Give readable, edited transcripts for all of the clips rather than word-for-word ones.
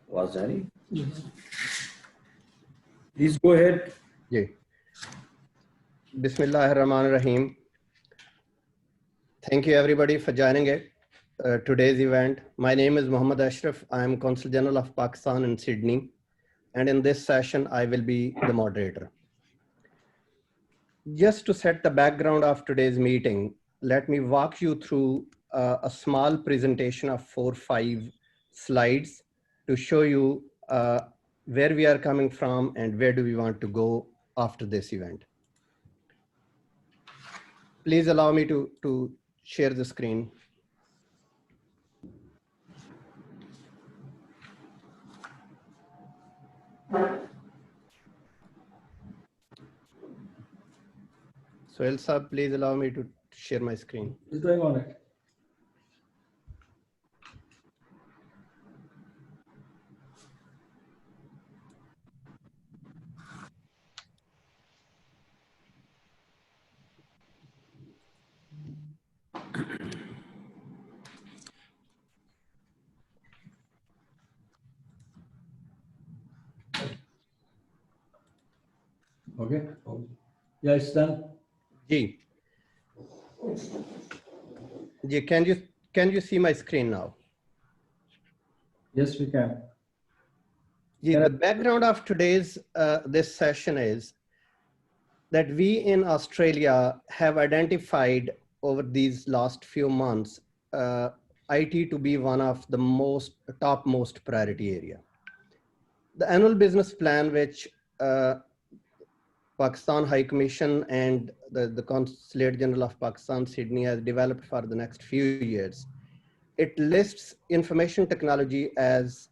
Was Hari? Yes. Please go ahead. Yeah. Bismillahirrahmanirrahim. Thank you everybody for joining it. Today's event. My name is Muhammad Ashraf. I am Consul General of Pakistan in Sydney. And in this session, I will be the moderator. Just to set the background of today's meeting, let me walk you through a small presentation of 4 or 5 slides to show you where we are coming from and where do we want to go after this event. Please allow me to share the screen. So Elsa, please allow me to share my screen. What's going on it? Okay. Yeah, it's done. Ji, can you see my screen now? Yes, we can. Ji, the background of today's this session is that we in Australia have identified over these last few months IT to be one of the topmost priority area. The annual business plan, which Pakistan High Commission and the Consulate General of Pakistan, Sydney has developed for the next few years. It lists information technology as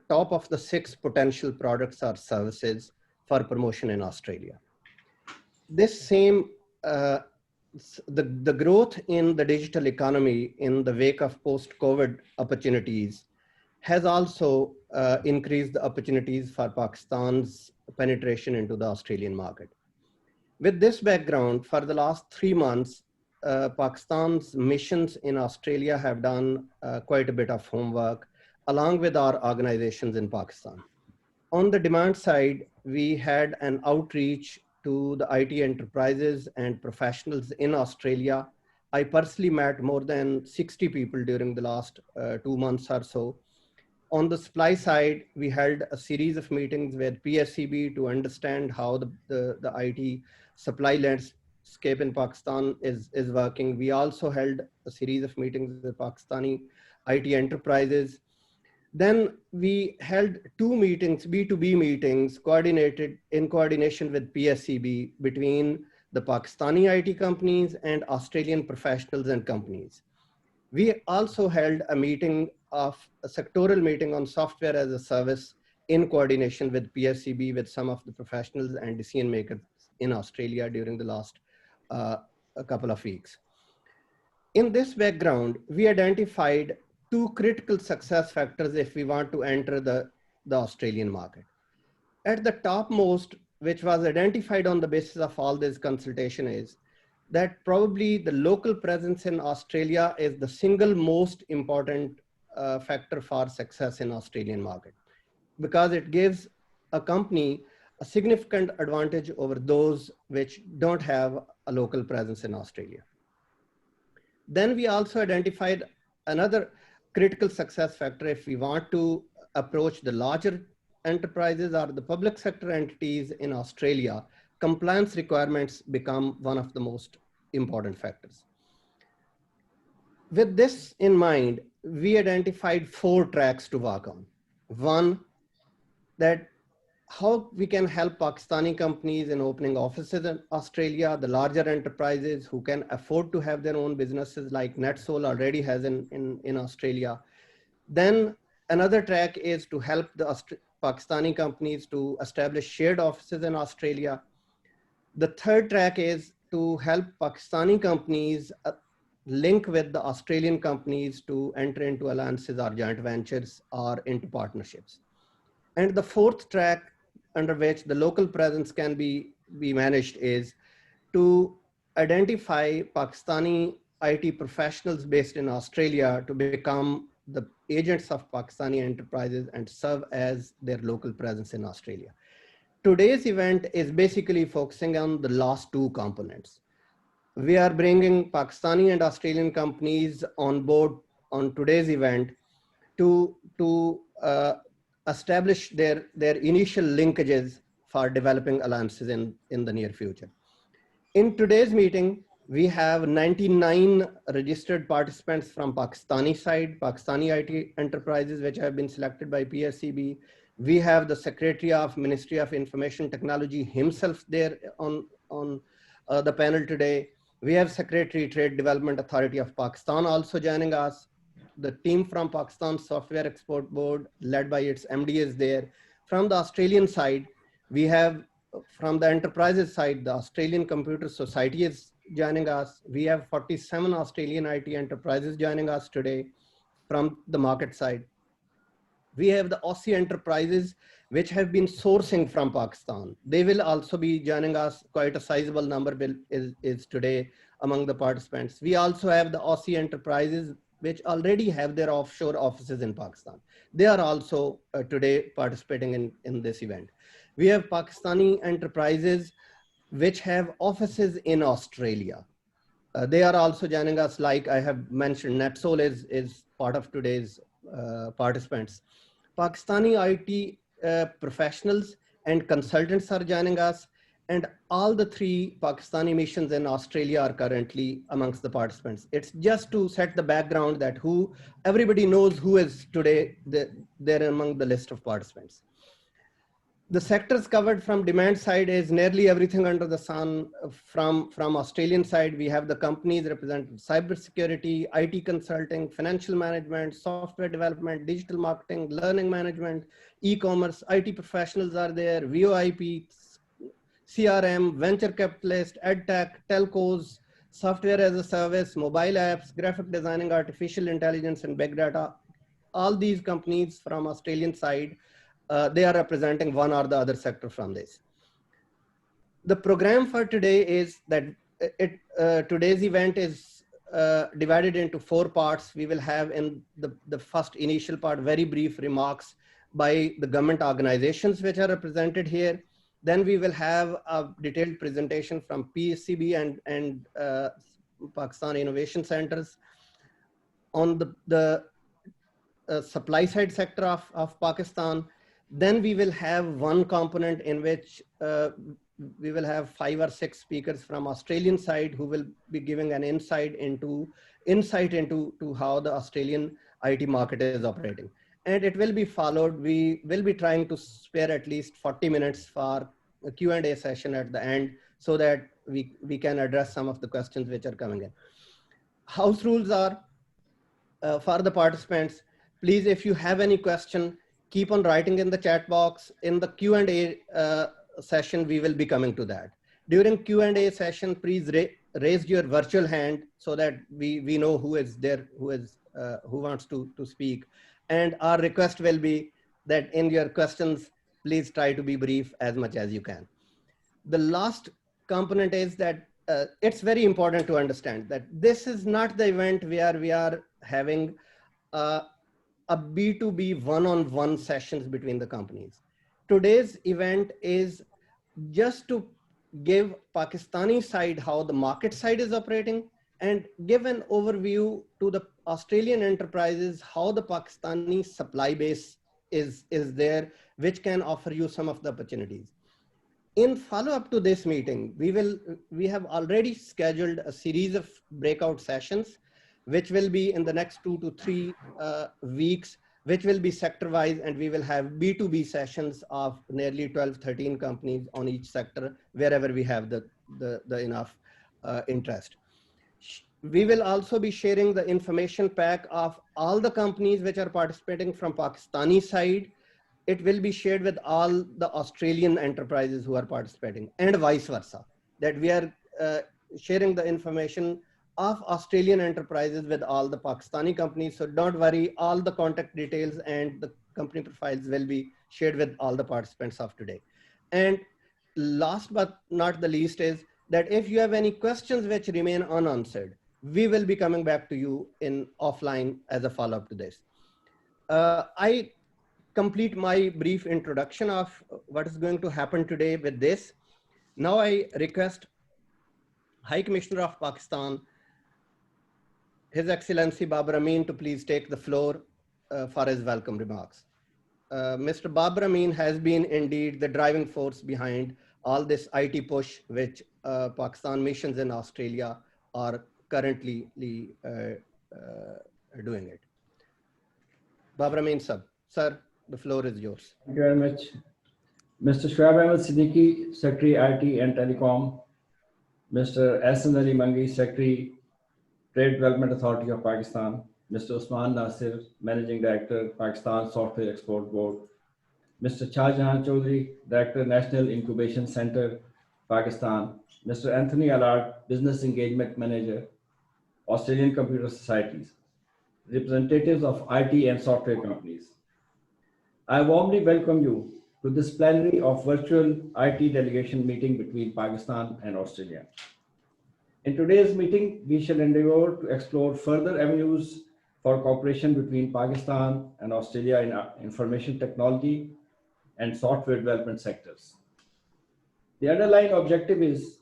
top of the 6 potential products or services for promotion in Australia. This same, the growth in the digital economy in the wake of post-COVID opportunities has also increased the opportunities for Pakistan's penetration into the Australian market. With this background, for the last 3 months, Pakistan's missions in Australia have done quite a bit of homework along with our organizations in Pakistan. On the demand side, we had an outreach to the IT enterprises and professionals in Australia. I personally met more than 60 people during the last 2 months or so. On the supply side, we held a series of meetings with PSCB to understand how the IT supply landscape in Pakistan is working. We also held a series of meetings with Pakistani IT enterprises. Then we held 2 meetings, B2B meetings, in coordination with PSCB between the Pakistani IT companies and Australian professionals and companies. We also held a sectoral meeting on software as a service in coordination with PSCB with some of the professionals and decision makers in Australia during the last a couple of weeks. In this background, we identified 2 critical success factors if we want to enter the Australian market. At the topmost, which was identified on the basis of all this consultation, is that probably the local presence in Australia is the single most important factor for success in Australian market, because it gives a company a significant advantage over those which don't have a local presence in Australia. Then we also identified another critical success factor if we want to approach the larger enterprises or the public sector entities in Australia. Compliance requirements become one of the most important factors. With this in mind, we identified 4 tracks to work on. One, that how we can help Pakistani companies in opening offices in Australia, the larger enterprises who can afford to have their own businesses like NetSol already has in Australia. Then another track is to help the Pakistani companies to establish shared offices in Australia. The third track is to help Pakistani companies link with the Australian companies to enter into alliances or joint ventures or into partnerships. And the fourth track under which the local presence can be managed is to identify Pakistani IT professionals based in Australia to become the agents of Pakistani enterprises and serve as their local presence in Australia. Today's event is basically focusing on the last two components. We are bringing Pakistani and Australian companies on board on today's event to establish their initial linkages for developing alliances in the near future. In today's meeting, we have 99 registered participants from Pakistani side, Pakistani IT enterprises, which have been selected by PSCB. We have the Secretary of Ministry of Information Technology himself there on the panel today. We have Secretary Trade Development Authority of Pakistan also joining us. The team from Pakistan Software Export Board, led by its MD, is there. From the Australian side, we have, from the enterprises side, the Australian Computer Society is joining us. We have 47 Australian IT enterprises joining us today from the market side. We have the Aussie enterprises which have been sourcing from Pakistan. They will also be joining us. Quite a sizable number is today among the participants. We also have the Aussie enterprises which already have their offshore offices in Pakistan. They are also today participating in this event. We have Pakistani enterprises which have offices in Australia. They are also joining us, like I have mentioned. NetSol is part of today's participants. Pakistani IT professionals and consultants are joining us, and all the three Pakistani missions in Australia are currently amongst the participants. It's just to set the background that everybody knows who is today there among the list of participants. The sectors covered from demand side is nearly everything under the sun. From Australian side, we have the companies representing cybersecurity, IT consulting, financial management, software development, digital marketing, learning management, e-commerce. IT professionals are there, VoIP, CRM, venture capitalist, edtech, telcos, software as a service, mobile apps, graphic designing, artificial intelligence, and big data. All these companies from Australian side, they are representing one or the other sector from this. The program for today is that today's event is divided into 4 parts. We will have in the first initial part very brief remarks by the government organizations which are represented here. Then we will have a detailed presentation from PSCB and Pakistan Innovation Centers on the supply side sector of Pakistan. Then we will have one component in which we will have 5 or 6 speakers from Australian side who will be giving an insight into how the Australian IT market is operating. And it will be followed. We will be trying to spare at least 40 minutes for a Q&A session at the end so that we can address some of the questions which are coming in. House rules are for the participants. Please, if you have any question, keep on writing in the chat box. In the Q&A session, we will be coming to that. During Q&A session, please raise your virtual hand so that we know who is there, who wants to speak. And our request will be that in your questions, please try to be brief as much as you can. The last component is that it's very important to understand that this is not the event where we are having a B2B one-on-one sessions between the companies. Today's event is just to give Pakistani side how the market side is operating and give an overview to the Australian enterprises how the Pakistani supply base is there, which can offer you some of the opportunities. In follow-up to this meeting, we have already scheduled a series of breakout sessions, which will be in the next 2 to 3 weeks, which will be sector-wise, and we will have B2B sessions of nearly 12, 13 companies on each sector, wherever we have the enough interest. We will also be sharing the information pack of all the companies which are participating from Pakistani side. It will be shared with all the Australian enterprises who are participating, and vice versa, that we are sharing the information of Australian enterprises with all the Pakistani companies. So don't worry, all the contact details and the company profiles will be shared with all the participants of today. And last but not the least is that if you have any questions which remain unanswered, we will be coming back to you in offline as a follow-up to this. I complete my brief introduction of what is going to happen today with this. Now I request High Commissioner of Pakistan, His Excellency Babar Amin, to please take the floor for his welcome remarks. Mr. Babar Amin has been indeed the driving force behind all this IT push, which Pakistan missions in Australia are currently doing it. Babar Amin sir, the floor is yours. Thank you very much. Mr. Shoaib Ahmed Siddiqui, Secretary IT and Telecom. Mr. Ahsan Ali Mangi, Secretary, Trade Development Authority of Pakistan. Mr. Usman Nasir, Managing Director, Pakistan Software Export Board. Mr. Shah Jahan Chaudhary, Director, National Incubation Center, Pakistan. Mr. Anthony Allard, Business Engagement Manager, Australian Computer Societies. Representatives of IT and software companies. I warmly welcome you to this plenary of virtual IT delegation meeting between Pakistan and Australia. In today's meeting, we shall endeavor to explore further avenues for cooperation between Pakistan and Australia in information technology and software development sectors. The underlying objective is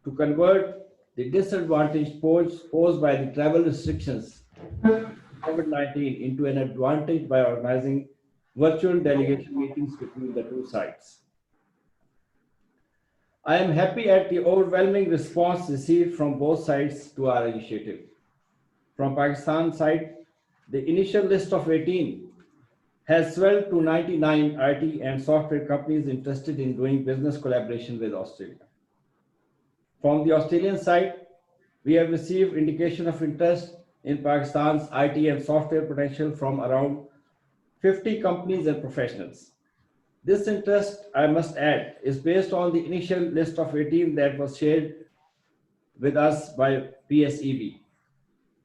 to convert the disadvantage posed by the travel restrictions of COVID-19 into an advantage by organizing virtual delegation meetings between the two sides. I am happy at the overwhelming response received from both sides to our initiative. From Pakistan side, the initial list of 18 has swelled to 99 IT and software companies interested in doing business collaboration with Australia. From the Australian side, we have received indication of interest in Pakistan's IT and software potential from around 50 companies and professionals. This interest, I must add, is based on the initial list of 18 that was shared with us by PSEB.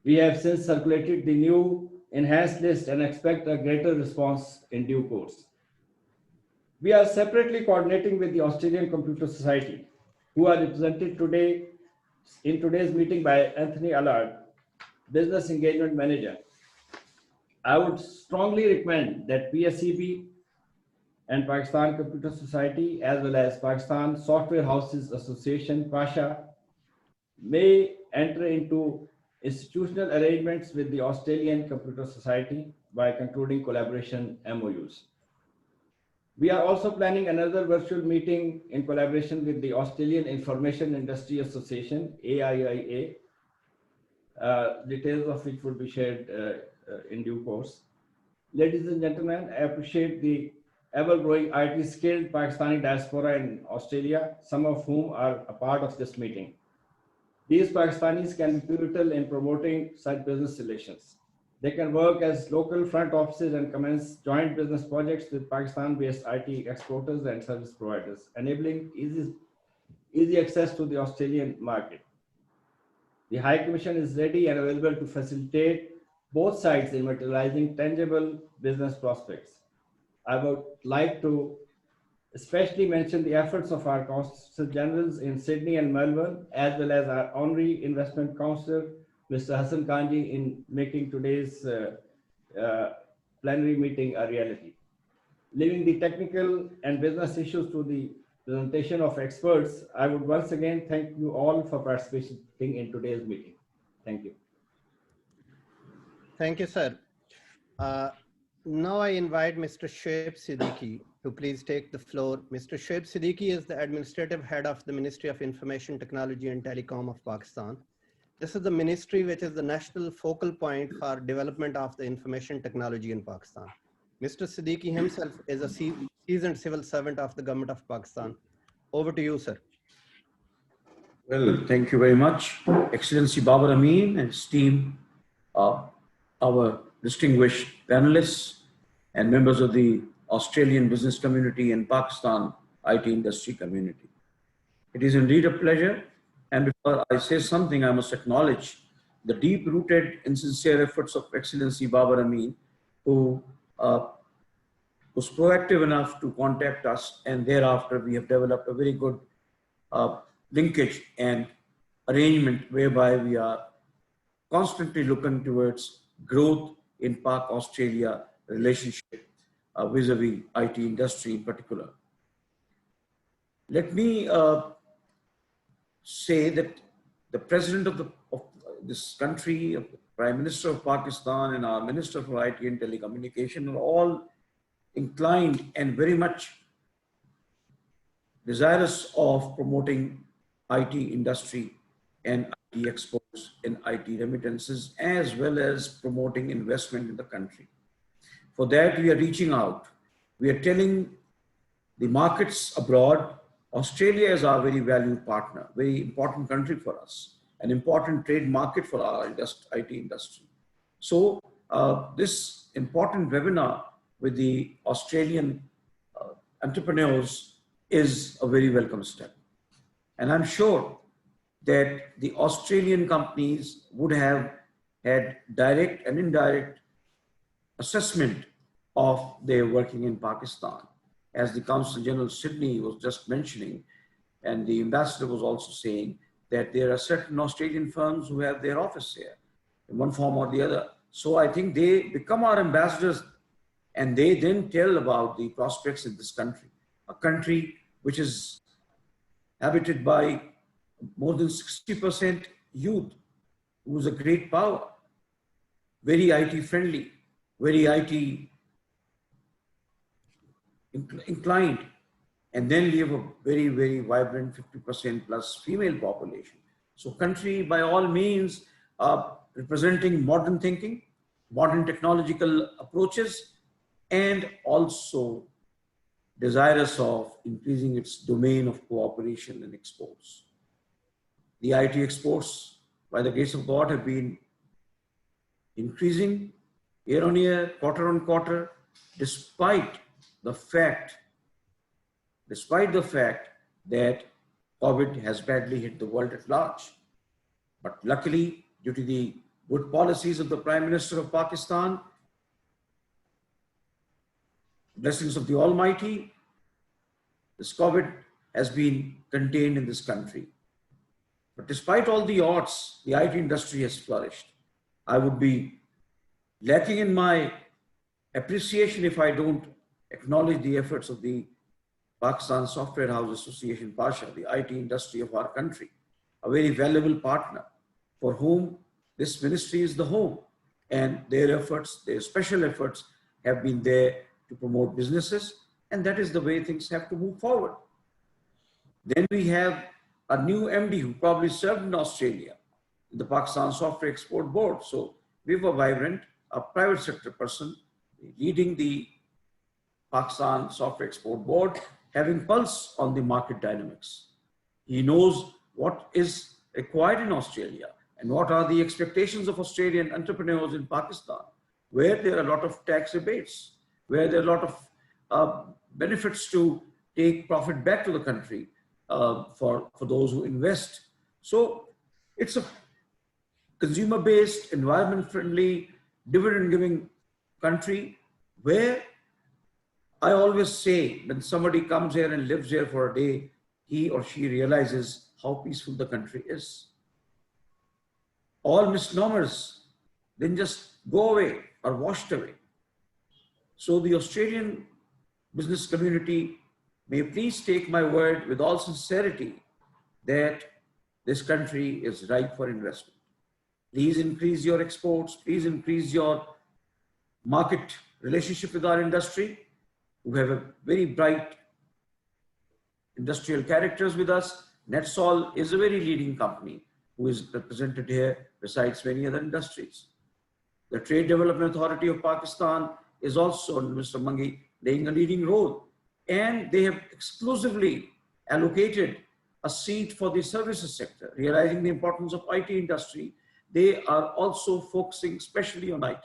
We have since circulated the new enhanced list and expect a greater response in due course. We are separately coordinating with the Australian Computer Society, who are represented today in today's meeting by Anthony Allard, Business Engagement Manager. I would strongly recommend that PSEB and Pakistan Computer Society, as well as Pakistan Software Houses Association, PASHA, may enter into institutional arrangements with the Australian Computer Society by concluding collaboration MOUs. We are also planning another virtual meeting in collaboration with the Australian Information Industry Association, AIIA, details of which will be shared in due course. Ladies and gentlemen, I appreciate the ever-growing IT skilled Pakistani diaspora in Australia, some of whom are a part of this meeting. These Pakistanis can be pivotal in promoting such business relations. They can work as local front offices and commence joint business projects with Pakistan-based IT exporters and service providers, enabling easy access to the Australian market. The High Commission is ready and available to facilitate both sides in materializing tangible business prospects. I would like to especially mention the efforts of our Consul Generals in Sydney and Melbourne, as well as our Honorary Investment Counsellor, Mr. Hassan Kanji, in making today's plenary meeting a reality. Leaving the technical and business issues to the presentation of experts, I would once again thank you all for participating in today's meeting. Thank you. Thank you, sir. Now I invite Mr. Shoaib Siddiqui to please take the floor. Mr. Shoaib Siddiqui is the Administrative Head of the Ministry of Information Technology and Telecom of Pakistan. This is the ministry which is the national focal point for development of the information technology in Pakistan. Mr. Siddiqui himself is a seasoned civil servant of the government of Pakistan. Over to you, sir. Well, thank you very much, Excellency Babar Amin and his team, our distinguished panelists and members of the Australian business community and Pakistan IT industry community. It is indeed a pleasure. And before I say something, I must acknowledge the deep-rooted and sincere efforts of Excellency Babar Amin, who was proactive enough to contact us, and thereafter we have developed a very good linkage and arrangement whereby we are constantly looking towards growth in Pak Australia relationship vis-a-vis IT industry in particular. Let me say that the president of this country, the Prime Minister of Pakistan, and our Minister for IT and Telecommunication are all inclined and very much desirous of promoting IT industry and IT exports and IT remittances, as well as promoting investment in the country. For that, we are reaching out. We are telling the markets abroad, Australia is our very valued partner, very important country for us, an important trade market for our IT industry. So this important webinar with the Australian entrepreneurs is a very welcome step. And I'm sure that the Australian companies would have had direct and indirect assessment of their working in Pakistan. As the Consul General Sydney was just mentioning, and the ambassador was also saying that there are certain Australian firms who have their office here in one form or the other. So I think they become our ambassadors, and they then tell about the prospects in this country, a country which is habited by more than 60% youth, who's a great power, very IT friendly, very IT inclined. And then we have a very, very vibrant 50% plus female population. So country by all means representing modern thinking, modern technological approaches, and also desirous of increasing its domain of cooperation and exports. The IT exports, by the grace of God, have been increasing year on year, quarter on quarter, despite the fact that COVID has badly hit the world at large. But luckily, due to the good policies of the Prime Minister of Pakistan, blessings of the Almighty, this COVID has been contained in this country. But despite all the odds, the IT industry has flourished. I would be lacking in my appreciation if I don't acknowledge the efforts of the Pakistan Software House Association, PASHA, the IT industry of our country, a very valuable partner for whom this ministry is the home. And their efforts, their special efforts have been there to promote businesses. And that is the way things have to move forward. Then we have a new MD who probably served in Australia, in the Pakistan Software Export Board. So we have a vibrant, a private sector person leading the Pakistan Software Export Board, having pulse on the market dynamics. He knows what is required in Australia and what are the expectations of Australian entrepreneurs in Pakistan, where there are a lot of tax rebates, where there are a lot of benefits to take profit back to the country for those who invest. So it's a consumer-based, environment-friendly, dividend-giving country where I always say when somebody comes here and lives here for a day, he or she realizes how peaceful the country is. All misnomers then just go away or washed away. So the Australian business community may please take my word with all sincerity that this country is ripe for investment. Please increase your exports. Please increase your market relationship with our industry. We have a very bright industrial characters with us. NetSol is a very leading company who is represented here besides many other industries. The Trade Development Authority of Pakistan is also, Mr. Mangi, playing a leading role. And they have exclusively allocated a seat for the services sector, realizing the importance of IT industry. They are also focusing especially on IT.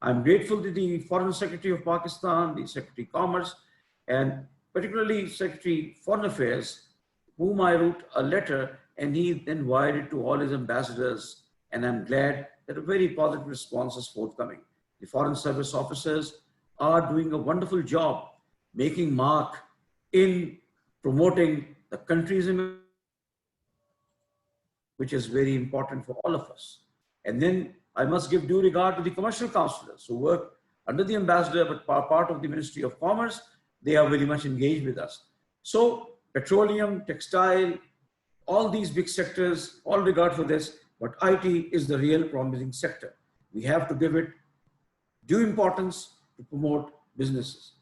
I'm grateful to the Foreign Secretary of Pakistan, the Secretary of Commerce, and particularly Secretary of Foreign Affairs, whom I wrote a letter, and he then wired it to all his ambassadors. And I'm glad that a very positive response is forthcoming. The foreign service officers are doing a wonderful job making mark in promoting the country's image, which is very important for all of us. And then I must give due regard to the commercial counselors who work under the ambassador, but part of the Ministry of Commerce. They are very much engaged with us. So petroleum, textile, all these big sectors, all regard for this, but IT is the real promising sector. We have to give it due importance to promote businesses.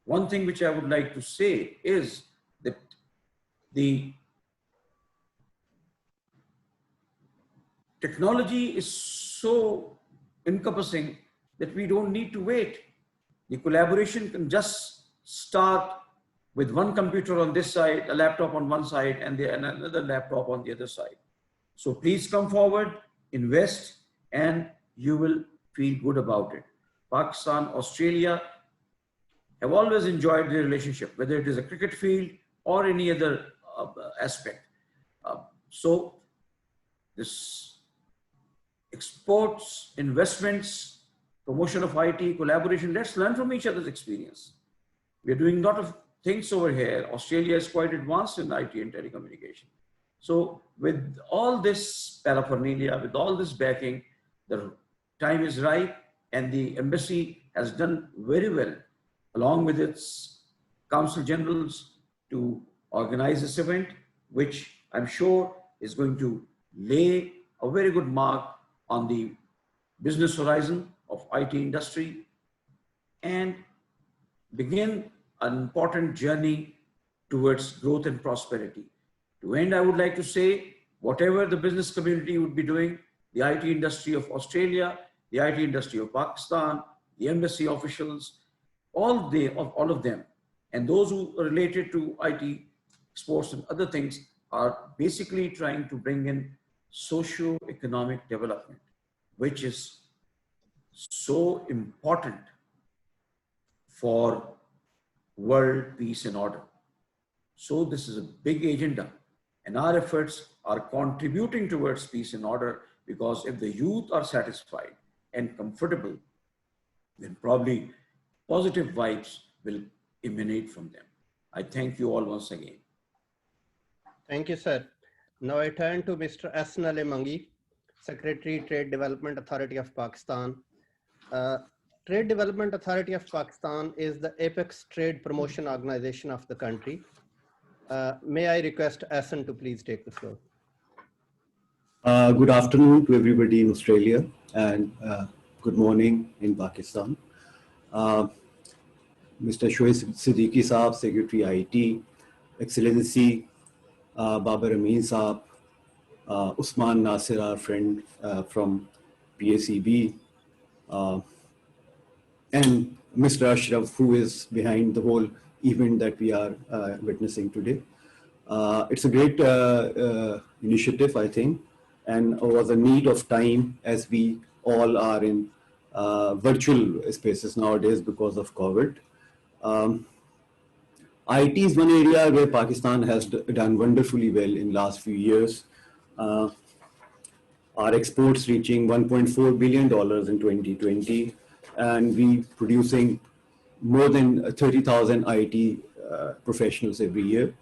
One thing which I would like to say is that the technology is so encompassing that we don't need to wait. The collaboration can just start with one computer on this side, a laptop on one side, and another laptop on the other side. So please come forward, invest, and you will feel good about it. Pakistan, Australia have always enjoyed the relationship, whether it is a cricket field or any other aspect. So this exports, investments, promotion of IT, collaboration, let's learn from each other's experience. We are doing a lot of things over here. Australia is quite advanced in IT and telecommunication. So with all this paraphernalia, with all this backing, the time is right, and the embassy has done very well along with its consul generals to organize this event, which I'm sure is going to lay a very good mark on the business horizon of IT industry and begin an important journey towards growth and prosperity. To end, I would like to say, whatever the business community would be doing, the IT industry of Australia, the IT industry of Pakistan, the embassy officials, all of them, and those who are related to IT, sports and other things are basically trying to bring in socio-economic development, which is so important for world peace and order. So this is a big agenda, and our efforts are contributing towards peace and order, because if the youth are satisfied and comfortable, then probably positive vibes will emanate from them. I thank you all once again. Thank you, sir. Now I turn to Mr. S. Nale Mangi, Secretary, Trade Development Authority of Pakistan. Trade Development Authority of Pakistan is the apex trade promotion organization of the country. May I request Asan to please take the floor. Good afternoon to everybody in Australia, and good morning in Pakistan. Mr. Shoaib Siddiqui Saab, Secretary IT, Excellency Babar Amin Saab, Usman Nasir, our friend from PACB, and Mr. Ashraf, who is behind the whole event that we are witnessing today. It's a great initiative, I think, and was a need of time, as we all are in virtual spaces nowadays because of COVID. IT is one area where Pakistan has done wonderfully well in last few years. Our exports reaching $1.4 billion in 2020, and we producing more than 30,000 IT professionals every year,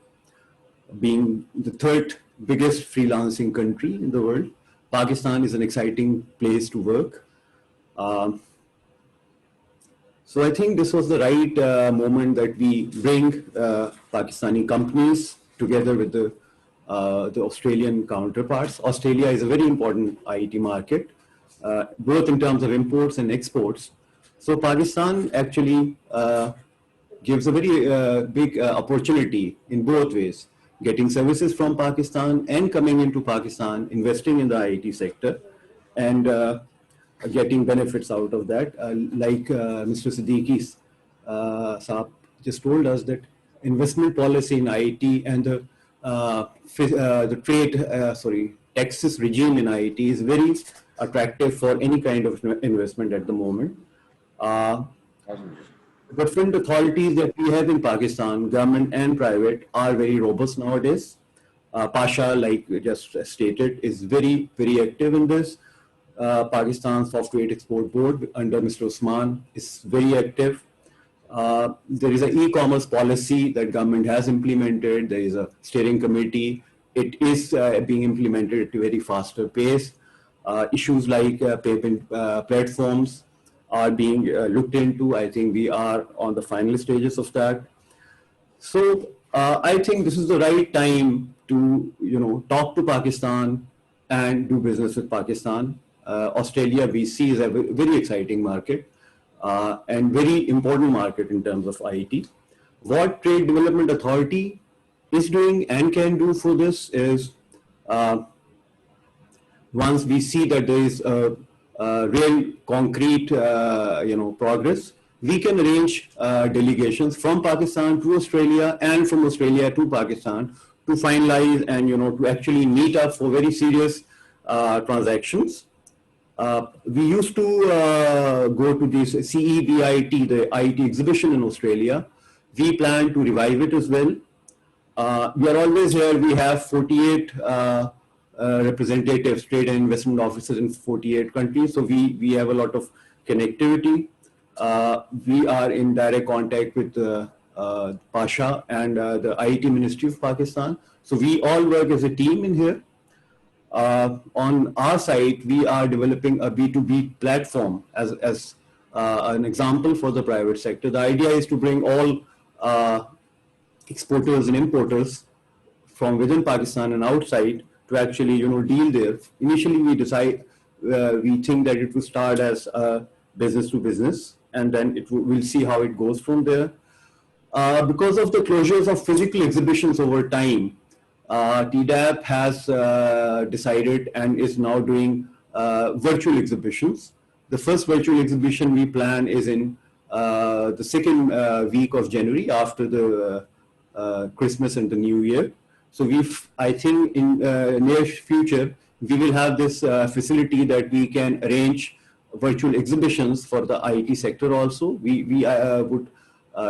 being the third biggest freelancing country in the world. Pakistan is an exciting place to work. So I think this was the right moment that we bring Pakistani companies together with the Australian counterparts. Australia is a very important IT market, both in terms of imports and exports. So Pakistan actually gives a very big opportunity in both ways, getting services from Pakistan and coming into Pakistan, investing in the IT sector, and getting benefits out of that. Like Mr. Siddiqui Saab just told us, that investment policy in IT and the taxes regime in IT is very attractive for any kind of investment at the moment. Different authorities that we have in Pakistan, government and private, are very robust nowadays. Pasha, like we just stated, is very, very active in this. Pakistan Software Export Board under Mr. Usman is very active. There is an e-commerce policy that government has implemented. There is a steering committee. It is being implemented at a very faster pace. Issues like payment platforms, are being looked into. I think we are on the final stages of that. So I think this is the right time to, talk to Pakistan and do business with Pakistan. Australia, we see, is a very exciting market and very important market in terms of IT. What Trade Development Authority is doing and can do for this is, once we see that there is a real concrete, progress, we can arrange delegations from Pakistan to Australia and from Australia to Pakistan to finalize and, to actually meet up for very serious transactions. We used to go to this CEBIT, the IT exhibition in Australia. We plan to revive it as well. We are always here. We have 48 representatives, trade and investment officers in 48 countries. So we have a lot of connectivity. We are in direct contact with Pasha and the IT Ministry of Pakistan. So we all work as a team in here. On our side, we are developing a B2B platform as an example for the private sector. The idea is to bring all exporters and importers from within Pakistan and outside to actually, deal there. Initially, we think that it will start as business to business, and then we'll see how it goes from there. Because of the closures of physical exhibitions over time, TDAP has decided and is now doing virtual exhibitions. The first virtual exhibition we plan is in the second week of January, after the Christmas and the New Year. So I think in near future, we will have this facility that we can arrange virtual exhibitions for the IT sector also. We would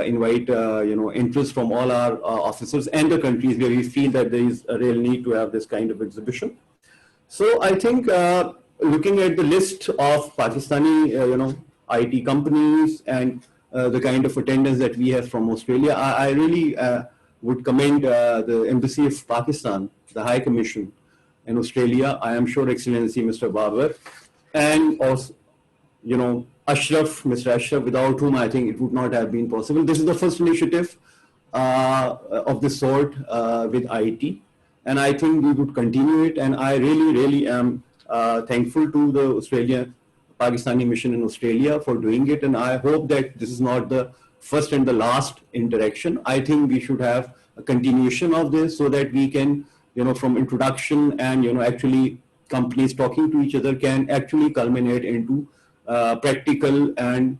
invite interest from all our officers and the countries where we feel that there is a real need to have this kind of exhibition. So I think looking at the list of Pakistani IT companies and the kind of attendance that we have from Australia, I really would commend the Embassy of Pakistan, the High Commission in Australia. I am sure Excellency Mr. Babar, and also, Ashraf, Mr. Ashraf, without whom I think it would not have been possible. This is the first initiative of this sort with IT, and I think we would continue it. And I really, really am thankful to the Pakistani mission in Australia for doing it. And I hope that this is not the first and the last interaction. I think we should have a continuation of this so that we can, from introduction and, actually companies talking to each other can actually culminate into practical and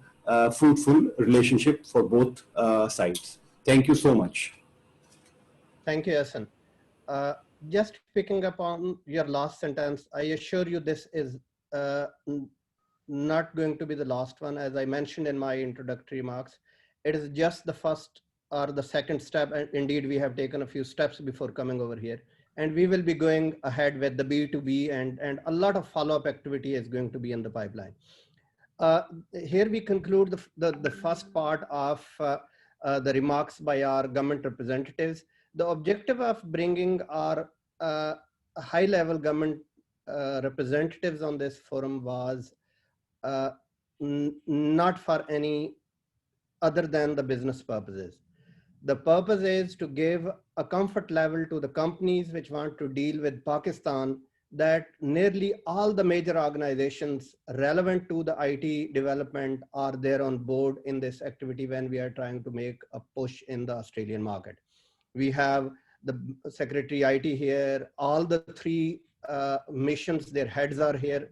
fruitful relationship for both sides. Thank you so much. Thank you, Hassan. Just picking up on your last sentence, I assure you this is not going to be the last one. As I mentioned in my introductory remarks, it is just the first or the second step. And indeed, we have taken a few steps before coming over here. And we will be going ahead with the B2B, and a lot of follow-up activity is going to be in the pipeline. Here we conclude the first part of the remarks by our government representatives. The objective of bringing our high-level government representatives on this forum was not for any other than the business purposes. The purpose is to give a comfort level to the companies which want to deal with Pakistan, that nearly all the major organizations relevant to the IT development are there on board in this activity when we are trying to make a push in the Australian market. We have the Secretary IT here, all the three missions, their heads are here,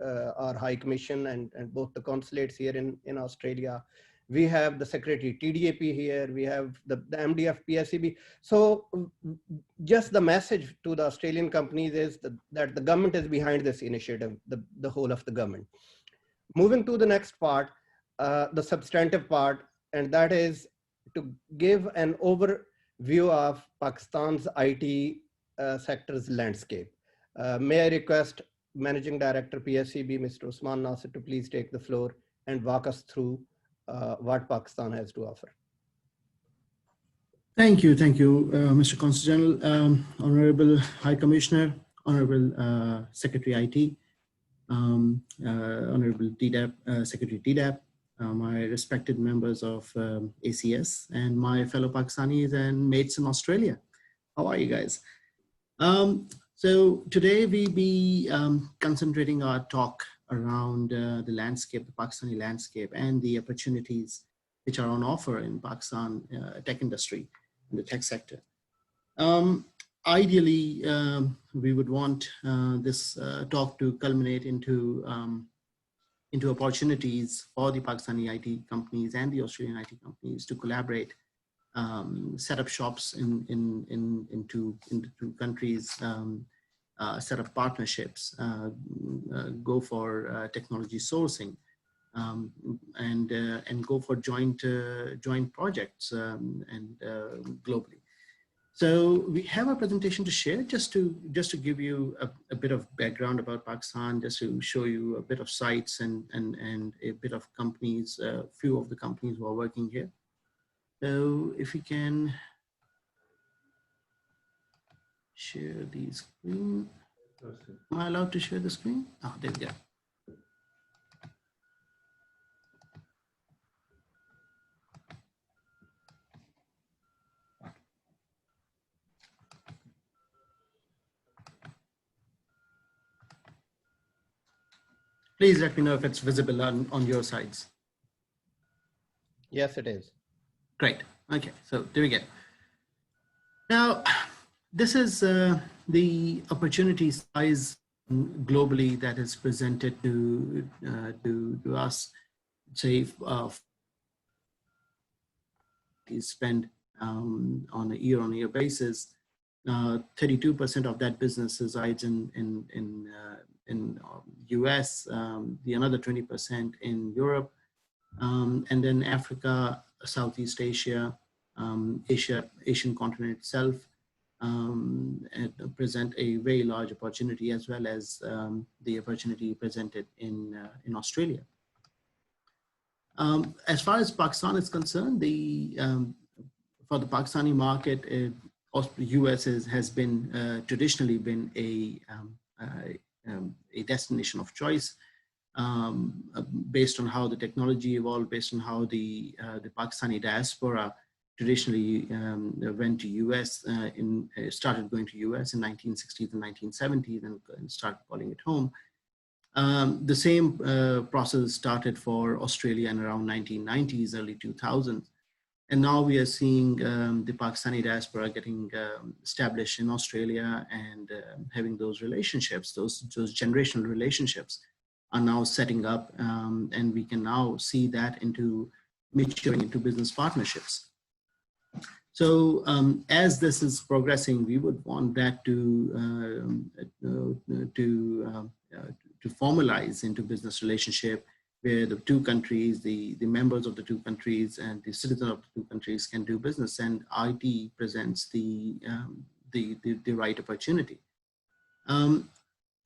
our High Commission and both the consulates here in Australia. We have the Secretary TDAP here, we have the MDF PSCB. So just the message to the Australian companies is that the government is behind this initiative, the whole of the government. Moving to the next part, the substantive part, and that is to give an overview of Pakistan's IT sector's landscape. May I request Managing Director PSCB, Mr. Usman Nasir, to please take the floor and walk us through what Pakistan has to offer. Thank you, Mr. Consul General, Honorable High Commissioner, Honorable Secretary IT, Honorable TDAP, Secretary TDAP, my respected members of ACS, and my fellow Pakistanis and mates in Australia. How are you guys? So today we be concentrating our talk around the landscape, the Pakistani landscape, and the opportunities which are on offer in Pakistan tech industry, in the tech sector. Ideally, we would want this talk to culminate into opportunities for the Pakistani IT companies and the Australian IT companies to collaborate, set up shops in two countries, set up partnerships, go for technology sourcing, and go for joint projects globally. So we have a presentation to share just to give you a bit of background about Pakistan, just to show you a bit of sites and a bit of companies, a few of the companies who are working here. So if we can share the screen. Am I allowed to share the screen? Oh, there we go. Please let me know if it's visible on your sides. Yes, it is. Great. Okay, so there we go. Now, this is the opportunity size globally that is presented to us. Say, is spent on a year-on-year basis. 32% of that business resides in US, the another 20% in Europe, and then Africa, Southeast Asia, Asian continent itself present a very large opportunity, as well as the opportunity presented in Australia. As far as Pakistan is concerned, for the Pakistani market, the US has been traditionally been a destination of choice, based on how the technology evolved, based on how the Pakistani diaspora traditionally went to US, started going to US in 1960s and 1970s and started calling it home. The same process started for Australia in around 1990s, early 2000s. And now we are seeing the Pakistani diaspora getting established in Australia and having those relationships, those generational relationships are now setting up, and we can now see that into maturing into business partnerships. So as this is progressing, we would want that to formalize into business relationship, where the two countries, the members of the two countries and the citizens of the two countries can do business, and IT presents the right opportunity.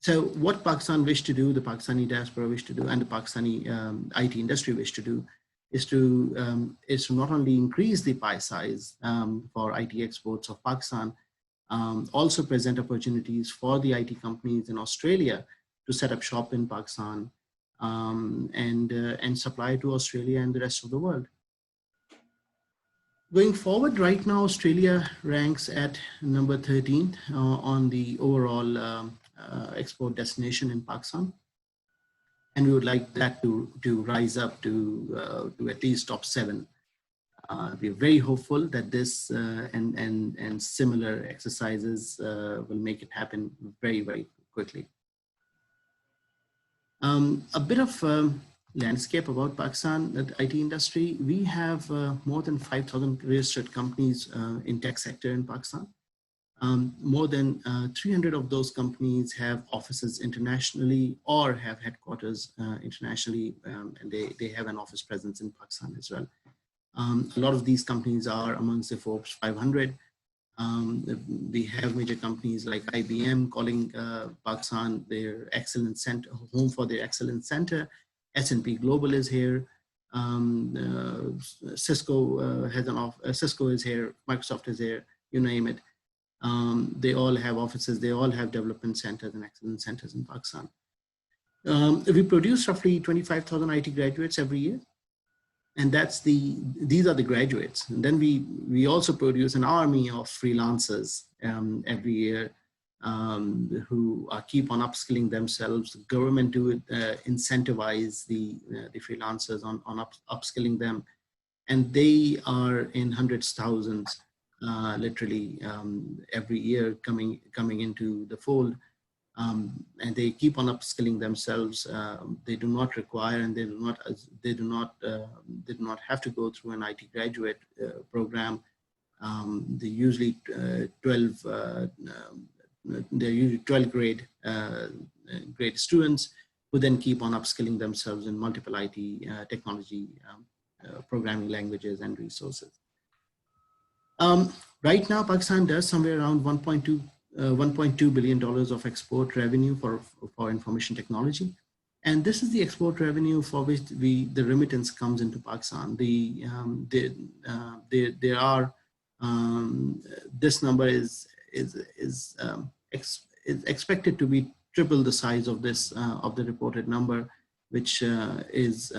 So what Pakistan wished to do, the Pakistani diaspora wished to do, and the Pakistani IT industry wished to do is to not only increase the pie size for IT exports of Pakistan, also present opportunities for the IT companies in Australia to set up shop in Pakistan, and supply to Australia and the rest of the world. Going forward, right now, Australia ranks at number 13 on the overall export destination in Pakistan. And we would like that to rise up to at least top 7. We're very hopeful that this and similar exercises will make it happen very, very quickly. A bit of landscape about Pakistan, the IT industry. We have more than 5,000 registered companies in tech sector in Pakistan. More than 300 of those companies have offices internationally or have headquarters internationally, and they have an office presence in Pakistan as well. A lot of these companies are amongst the Forbes 500. We have major companies like IBM calling Pakistan their excellence center, home for their excellence center. S&P Global is here. Cisco has an office. Cisco is here. Microsoft is here. You name it. They all have offices. They all have development centers and excellence centers in Pakistan. We produce roughly 25,000 IT graduates every year. And these are the graduates. And then we also produce an army of freelancers every year who keep on upskilling themselves. The government do incentivize the freelancers on upskilling them. And they are in hundreds, thousands, literally every year coming into the fold. And they keep on upskilling themselves. They do not require, and they do not have to go through an IT graduate program. They usually 12. They're usually 12 grade students who then keep on upskilling themselves in multiple IT technology programming languages and resources. Right now, Pakistan does somewhere around $1.2 billion of export revenue for information technology. And this is the export revenue for which the remittance comes into Pakistan. This number is expected to be triple the size of this of the reported number, which is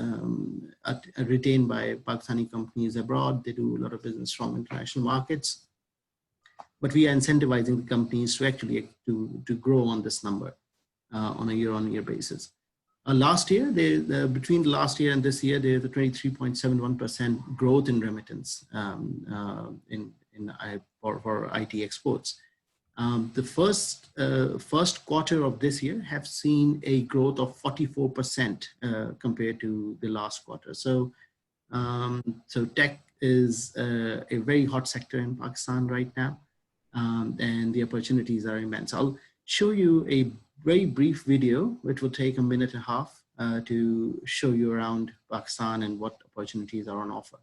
retained by Pakistani companies abroad. They do a lot of business from international markets. But we are incentivizing the companies to actually to grow on this number on a year-on-year basis. Last year, between last year and this year, there's a 23.71% growth in remittance for IT exports. The first quarter of this year have seen a growth of 44% compared to the last quarter. So tech is a very hot sector in Pakistan right now. And the opportunities are immense. I'll show you a very brief video, which will take a minute and a half to show you around Pakistan and what opportunities are on offer.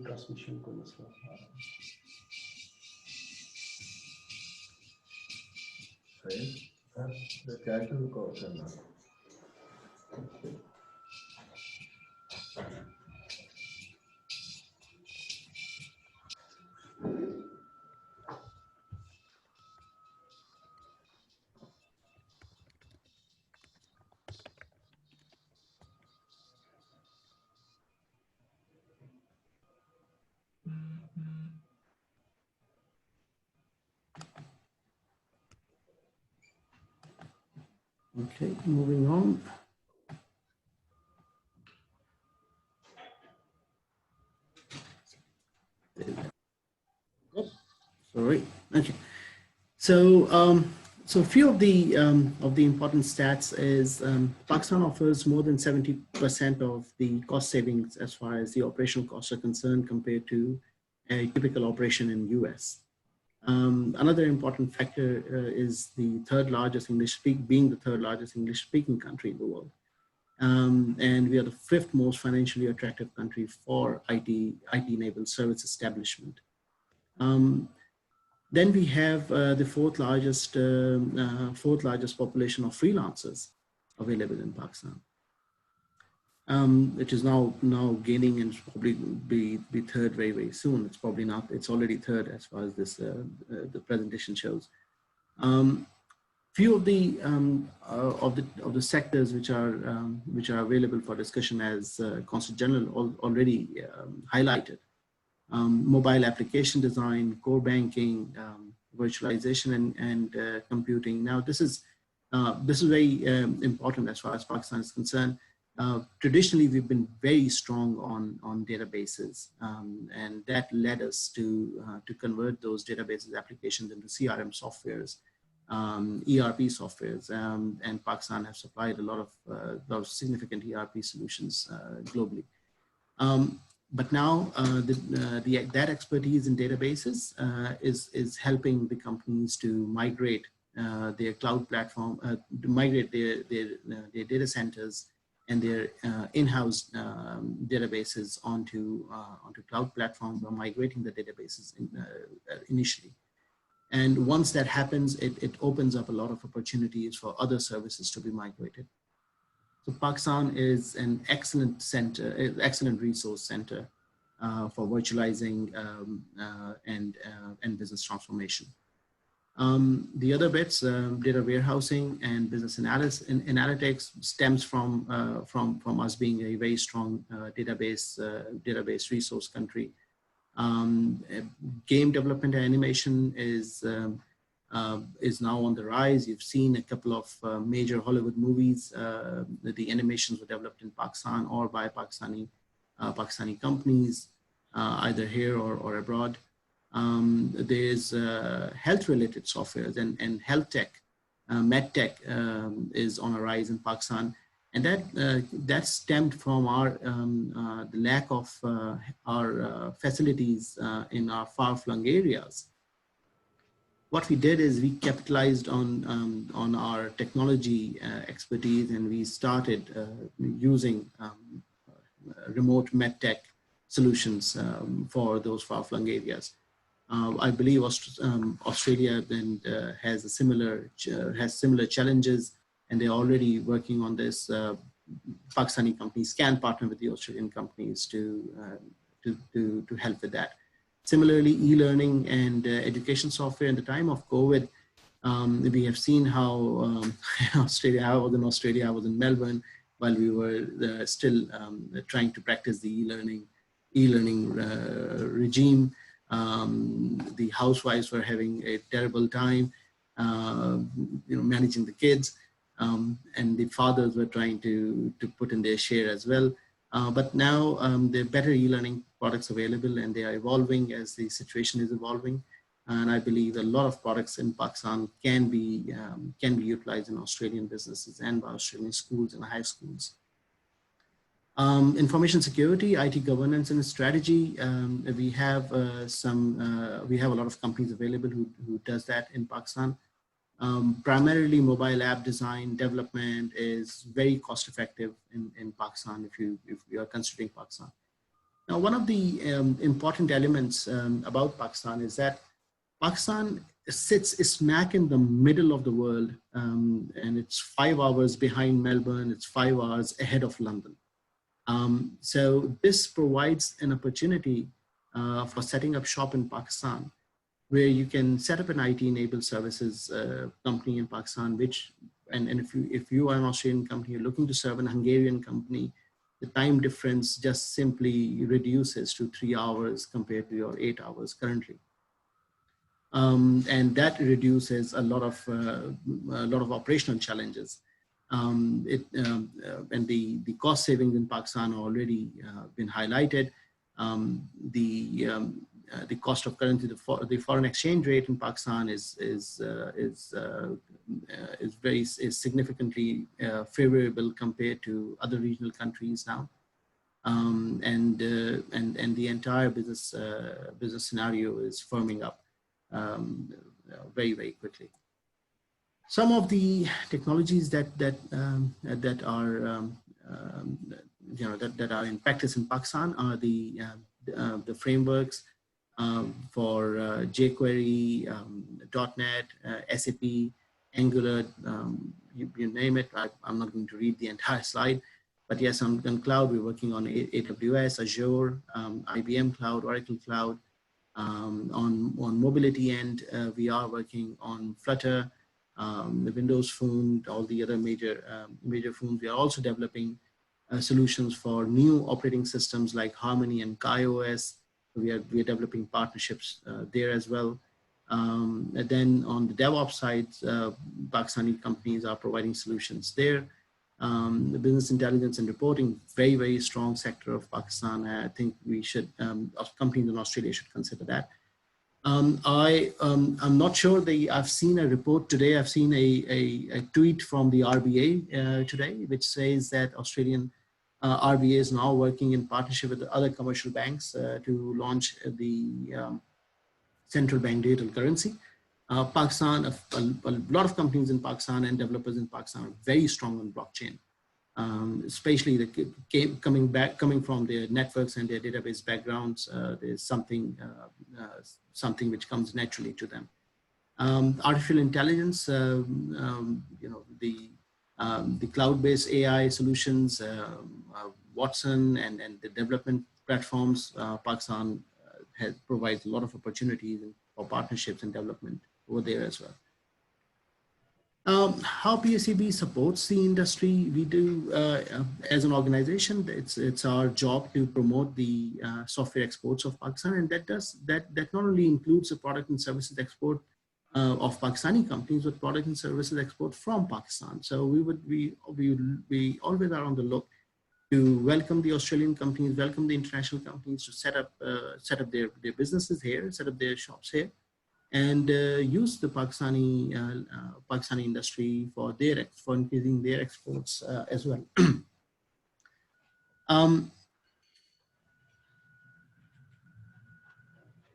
Transmission को मसला chat को करना Okay, moving on. Oh, sorry. Okay. So, so a few of the important stats is Pakistan offers more than 70% of the cost savings as far as the operational costs are concerned compared to a typical operation in US. Another important factor is the third largest being the third largest English speaking country in the world. And we are the fifth most financially attractive country for IT-enabled service establishment. Then we have the fourth largest population of freelancers available in Pakistan, which is now gaining and probably be third very, very soon. It's probably not, it's already third as far as this the presentation shows. Few of the sectors which are available for discussion, as Consul General already highlighted: mobile application design, core banking, virtualization, and computing. Now, this is very important as far as Pakistan is concerned. Traditionally, we've been very strong on databases, and that led us to convert those databases applications into CRM softwares, ERP softwares, and Pakistan has supplied a lot of significant ERP solutions globally. But now that expertise in databases is helping the companies to migrate their cloud platform, to migrate their data centers and their in-house databases onto cloud platforms, or migrating the databases initially. And once that happens, it opens up a lot of opportunities for other services to be migrated. So Pakistan is an excellent center, excellent resource center for virtualizing and business transformation. The other bits, data warehousing and business analytics, stems from us being a very strong database resource country. Game development and animation is now on the rise. You've seen a couple of major Hollywood movies. The animations were developed in Pakistan or by Pakistani companies, either here or abroad. There's health-related softwares and health tech, med tech is on a rise in Pakistan, and that stemmed from the lack of our facilities in our far-flung areas. What we did is we capitalized on our technology expertise, and we started using remote med tech solutions for those far-flung areas. I believe Australia then has similar challenges, and they're already working on this. Pakistani companies can partner with the Australian companies to help with that. Similarly, e-learning and education software. In the time of COVID, we have seen how Australia. I was in Australia. I was in Melbourne while we were still trying to practice the e-learning regime. The housewives were having a terrible time, managing the kids, and the fathers were trying to put in their share as well. But now there are better e-learning products available, and they are evolving as the situation is evolving. And I believe a lot of products in Pakistan can be utilized in Australian businesses and by Australian schools and high schools. Information security, IT governance, and strategy. We have a lot of companies available who does that in Pakistan. Primarily, mobile app design development is very cost effective in Pakistan if you are considering Pakistan. Now, one of the important elements about Pakistan is that Pakistan sits smack in the middle of the world, and it's 5 hours behind Melbourne. It's 5 hours ahead of London. So this provides an opportunity for setting up shop in Pakistan, where you can set up an IT-enabled services company in Pakistan, and if you are an Australian company, you're looking to serve an Hungarian company, the time difference just simply reduces to 3 hours compared to your 8 hours currently. And that reduces a lot of operational challenges. And the cost savings in Pakistan are already been highlighted. The cost of currency, the foreign exchange rate in Pakistan is significantly favorable compared to other regional countries now, and the entire business scenario is firming up very, very quickly. Some of the technologies that are in practice in Pakistan are the frameworks for jQuery, .NET, SAP, Angular, you name it. I'm not going to read the entire slide, but yes, on cloud, we're working on AWS, Azure, IBM Cloud, Oracle Cloud. On mobility end, we are working on Flutter, the Windows Phone, all the other major phones. We are also developing solutions for new operating systems like Harmony and KaiOS. We are developing partnerships there as well. And then on the DevOps side, Pakistani companies are providing solutions there. The business intelligence and reporting, very, very strong sector of Pakistan. I think we should, companies in Australia should consider that. I'm not sure I've seen a report today. I've seen a tweet from the RBA today, which says that Australian RBA is now working in partnership with the other commercial banks to launch the central bank digital currency. Pakistan, a lot of companies in Pakistan and developers in Pakistan are very strong on blockchain. Especially coming from their networks and their database backgrounds, there's something which comes naturally to them. Artificial intelligence, the cloud-based AI solutions, Watson and the development platforms, Pakistan provides a lot of opportunities for partnerships and development over there as well. How PSEB supports the industry, we do as an organization, it's our job to promote the software exports of Pakistan, and that not only includes the product and services export of Pakistani companies, but product and services export from Pakistan. So we always are on the look to welcome the Australian companies, welcome the international companies to set up their businesses here, set up their shops here, and use the Pakistani industry for increasing their exports as well.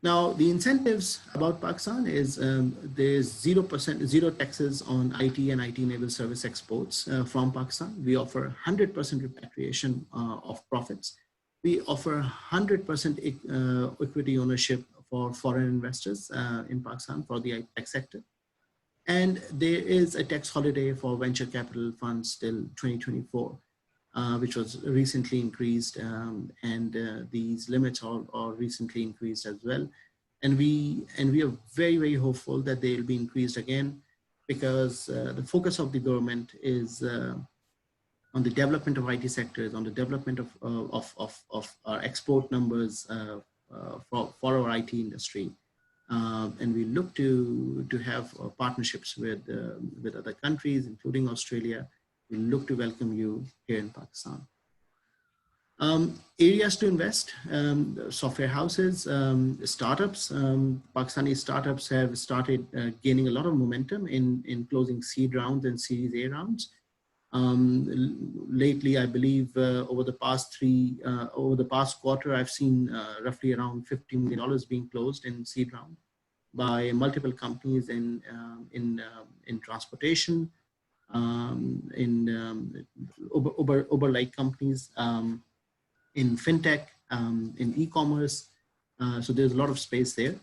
Now, the incentives about Pakistan is there's 0% taxes on IT and IT-enabled service exports from Pakistan. We offer 100% repatriation of profits. We offer 100% equity ownership for foreign investors in Pakistan for the tech sector. And there is a tax holiday for venture capital funds till 2024, which was recently increased, and these limits are recently increased as well. And we are very, very hopeful that they will be increased again, because the focus of the government is on the development of IT sectors, on the development of our export numbers for our IT industry. And we look to have partnerships with other countries, including Australia. We look to welcome you here in Pakistan. Areas to invest, software houses, startups. Pakistani startups have started gaining a lot of momentum in closing seed rounds and Series A rounds. Lately, I believe over the past quarter, I've seen roughly around $50 million being closed in seed round by multiple companies in transportation, in Uber-like companies, in fintech, in e-commerce. So there's a lot of space there.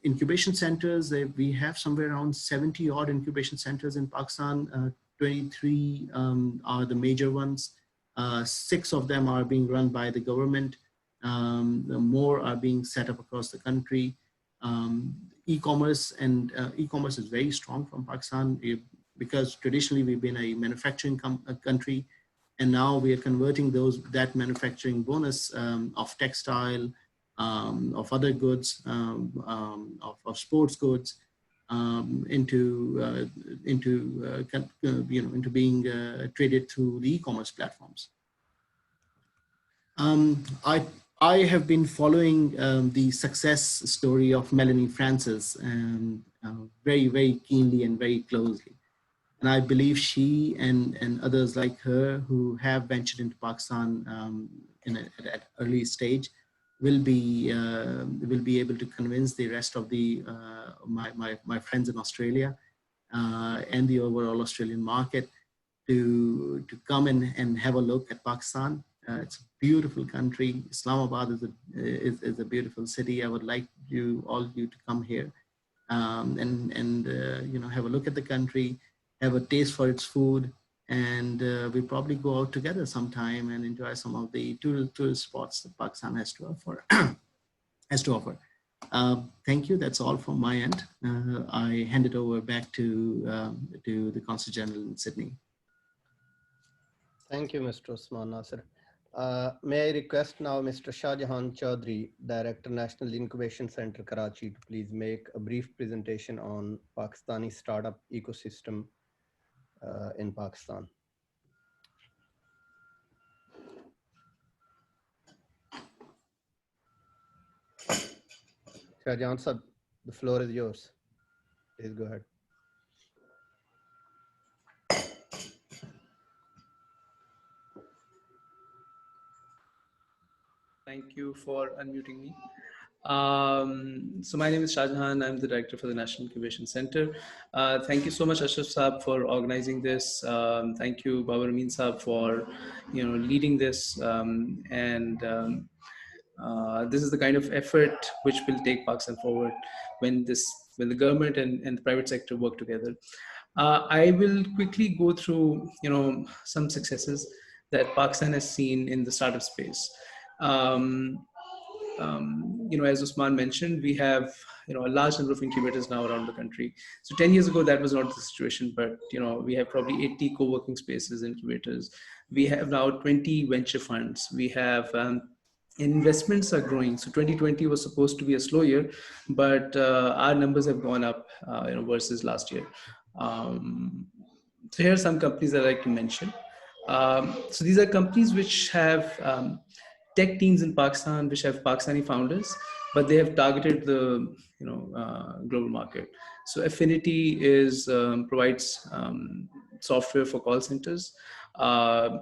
Incubation centers, we have somewhere around 70 odd incubation centers in Pakistan. 23 are the major ones. 6 of them are being run by the government. More are being set up across the country. E-commerce is very strong from Pakistan, because traditionally we've been a manufacturing country, and now we are converting that manufacturing bonus of textile, of other goods, of sports goods, into being traded through the e-commerce platforms. I have been following the success story of Melanie Francis very, very keenly and very closely. And I believe she and others like her who have ventured into Pakistan at early stage will be able to convince the rest of my friends in Australia and the overall Australian market to come and have a look at Pakistan. It's a beautiful country. Islamabad is a beautiful city. I would like all of you to come here and have a look at the country, have a taste for its food, and we probably go out together sometime and enjoy some of the tourist spots that Pakistan has to offer. Thank you. That's all from my end. I hand it over back to the Consul General in Sydney. Thank you, Mr. Usman Nasir. May I request now Mr. Shahjahan Chaudhry, Director, National Incubation Center, Karachi, to please make a brief presentation on Pakistani startup ecosystem in Pakistan. Shahjahan sir, the floor is yours. Please go ahead. Thank you for unmuting me. So my name is Shahjahan. I'm the director for the National Incubation Center. Thank you so much, Ashraf Saab, for organizing this. Thank you, Babar Amin Saab, for leading this. This is the kind of effort which will take Pakistan forward when the government and the private sector work together. I will quickly go through some successes that Pakistan has seen in the startup space. As Usman mentioned, we have a large number of incubators now around the country. So 10 years ago, that was not the situation, but we have probably 80 co-working spaces, incubators. We have now 20 venture funds. We have investments are growing. So 2020 was supposed to be a slow year, but our numbers have gone up versus last year. So here are some companies that I like to mention. So these are companies which have tech teams in Pakistan, which have Pakistani founders, but they have targeted the global market. So Affinity provides software for call centers.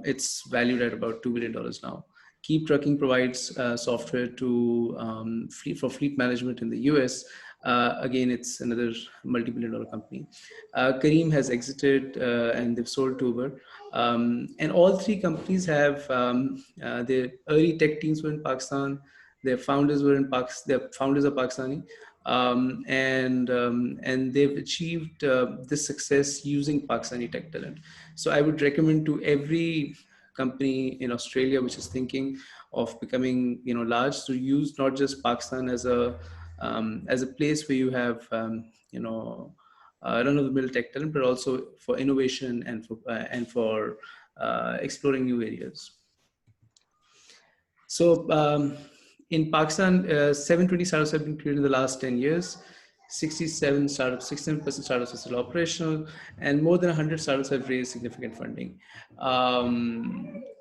It's valued at about $2 billion now. Keep Trucking provides software for fleet management in the US. Again, it's another multi-billion-dollar company. Kareem has exited and they've sold to Uber. And all three companies have their early tech teams were in Pakistan. Their founders were in Pakistan. Their founders are Pakistani, and they've achieved this success using Pakistani tech talent. So I would recommend to every company in Australia which is thinking of becoming large to use not just Pakistan as a place where you have run-of-the-mill tech talent, but also for innovation and for exploring new areas. So in Pakistan, 720 startups have been created in the last 10 years. 67% startups are still operational, and more than 100 startups have raised significant funding.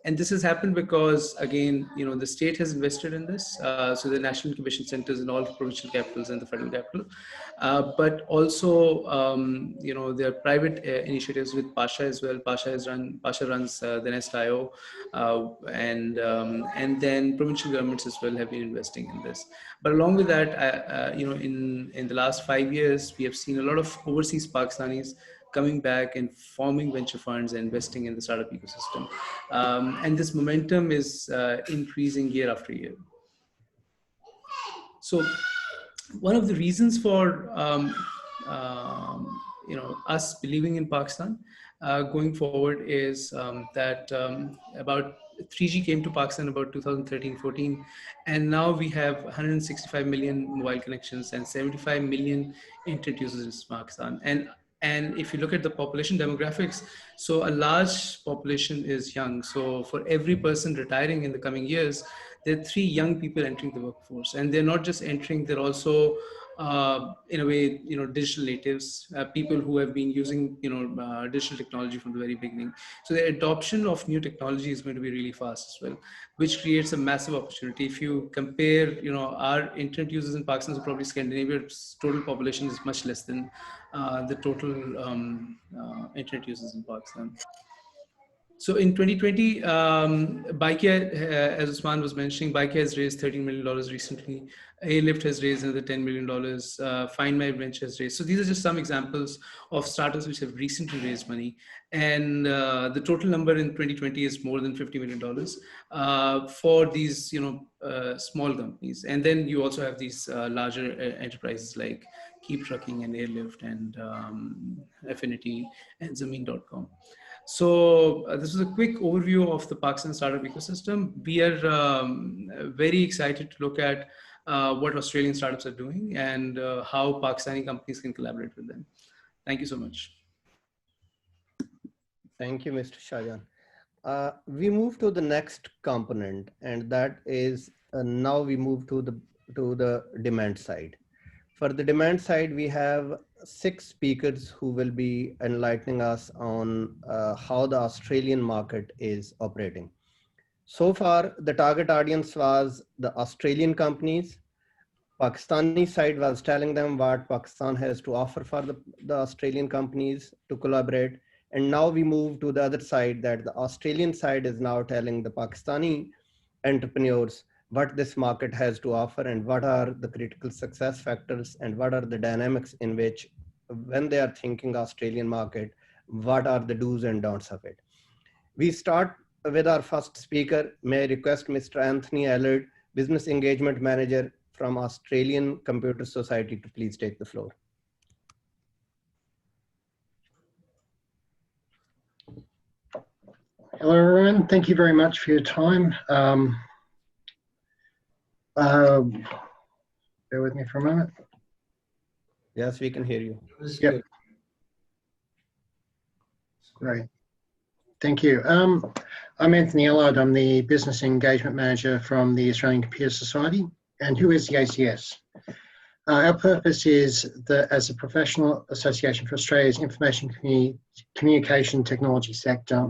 And this has happened because, again, the state has invested in this. So the national incubation centers in all provincial capitals and the federal capital. But also, there are private initiatives with Pasha as well. Pasha runs the Nest.io, and then provincial governments as well have been investing in this. But along with that, in the last 5 years, we have seen a lot of overseas Pakistanis coming back and forming venture funds and investing in the startup ecosystem. And this momentum is increasing year after year. So one of the reasons for us believing in Pakistan going forward is that about 3G came to Pakistan about 2013-14, and now we have 165 million mobile connections and 75 million internet users in Pakistan. And if you look at the population demographics, so a large population is young. So for every person retiring in the coming years, there are 3 young people entering the workforce, and they're not just entering; they're also in a way, digital natives, people who have been using, digital technology from the very beginning. So the adoption of new technology is going to be really fast as well, which creates a massive opportunity. If you compare, our internet users in Pakistan, so probably Scandinavia's total population is much less than the total internet users in Pakistan. So in 2020, Bikea, as Usman was mentioning, Bikea has raised $13 million recently. Airlift has raised another $10 million. Find My Venture has raised. So these are just some examples of startups which have recently raised money. And the total number in 2020 is more than $50 million for these, small companies. And then you also have these larger enterprises like Keep Trucking and Airlift and Affinity and Zameen.com. So this was a quick overview of the Pakistan startup ecosystem. We are very excited to look at what Australian startups are doing and how Pakistani companies can collaborate with them. Thank you so much. Thank you, Mr. Shahjan. We move to the next component, and that is now we move to the demand side. For the demand side, we have 6 speakers who will be enlightening us on how the Australian market is operating. So far, the target audience was the Australian companies. Pakistani side was telling them what Pakistan has to offer for the Australian companies to collaborate. And now we move to the other side, that the Australian side is now telling the Pakistani entrepreneurs what this market has to offer and what are the critical success factors and what are the dynamics in which, when they are thinking Australian market, what are the do's and don'ts of it. We start with our first speaker. May I request Mr. Anthony Allard, Business Engagement Manager from Australian Computer Society, to please take the floor. Hello, everyone. Thank you very much for your time. Bear with me for a moment. Yes, we can hear you. Yep. Great. Thank you. I'm Anthony Allard. I'm the Business Engagement Manager from the Australian Computer Society. And who is the ACS? Our purpose is that as a professional association for Australia's information communication technology sector,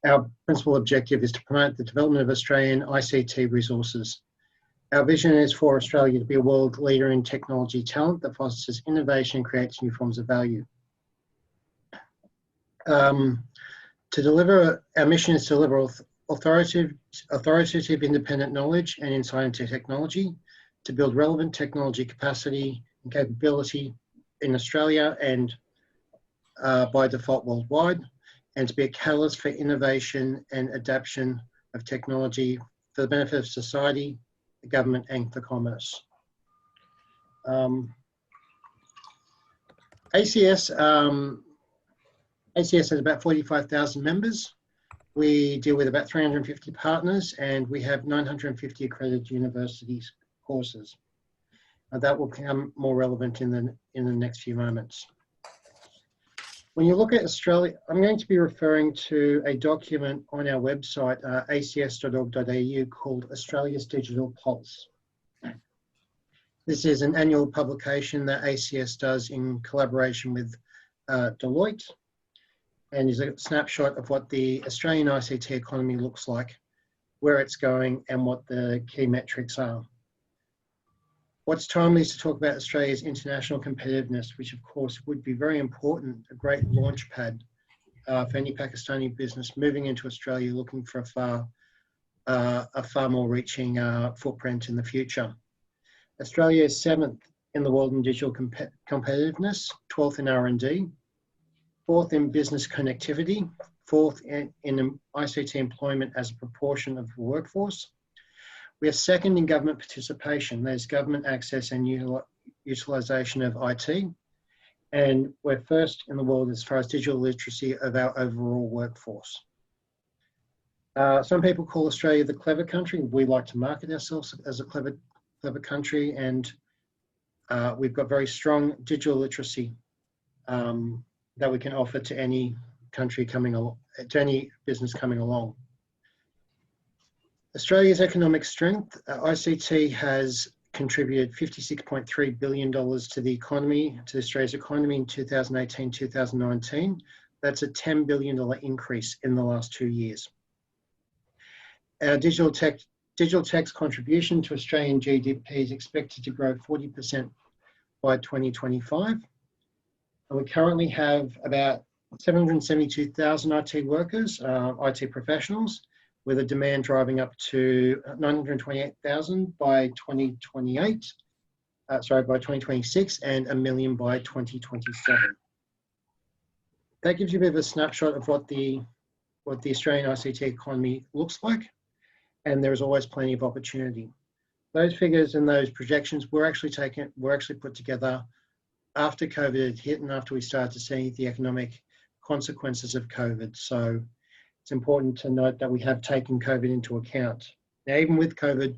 our principal objective is to promote the development of Australian ICT resources. Our vision is for Australia to be a world leader in technology talent that fosters innovation and creates new forms of value. To deliver, our mission is to deliver authoritative independent knowledge and insight into technology, to build relevant technology capacity and capability in Australia and by default worldwide, and to be a catalyst for innovation and adaptation of technology for the benefit of society, the government, and for commerce. ACS has about 45,000 members. We deal with about 350 partners, and we have 950 accredited universities courses. That will become more relevant in the next few moments. When you look at Australia, I'm going to be referring to a document on our website, acs.org.au, called Australia's Digital Pulse. This is an annual publication that ACS does in collaboration with Deloitte, and is a snapshot of what the Australian ICT economy looks like, where it's going, and what the key metrics are. What's timely is to talk about Australia's international competitiveness, which of course would be very important, a great launch pad for any Pakistani business moving into Australia looking for a far more reaching footprint in the future. Australia is 7th in the world in digital competitiveness, 12th in R&D, 4th in business connectivity, 4th in ICT employment as a proportion of the workforce. We are 2nd in government participation, there's government access and utilisation of IT. And we're 1st in the world as far as digital literacy of our overall workforce. Some people call Australia the clever country. We like to market ourselves as a clever country, and we've got very strong digital literacy that we can offer to any country coming along, to any business coming along. Australia's economic strength, ICT has contributed $56.3 billion to the economy, to Australia's economy in 2018-2019. That's a $10 billion increase in the last 2 years. Our digital tech's contribution to Australian GDP is expected to grow 40% by 2025. And we currently have about 772,000 IT workers, IT professionals, with a demand driving up to 928,000 by 2026, and 1 million by 2027. That gives you a bit of a snapshot of what the Australian ICT economy looks like, and there is always plenty of opportunity. Those figures and those projections were actually put together after COVID had hit and after we started to see the economic consequences of COVID. So it's important to note that we have taken COVID into account. Now, even with COVID,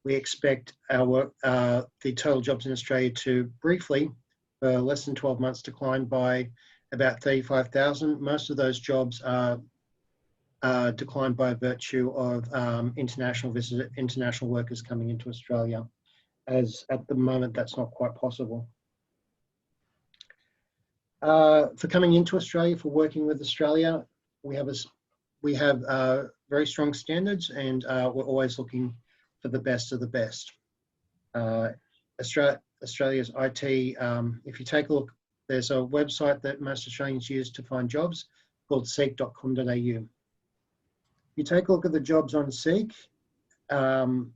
we expect the total jobs in Australia to briefly, for less than 12 months, decline by about 35,000. Most of those jobs are declined by virtue of international workers coming into Australia, as at the moment that's not quite possible. For coming into Australia, for working with Australia, we have very strong standards, and we're always looking for the best of the best. Australia's IT, if you take a look, there's a website that most Australians use to find jobs called seek.com.au. If you take a look at the jobs on Seek, 40%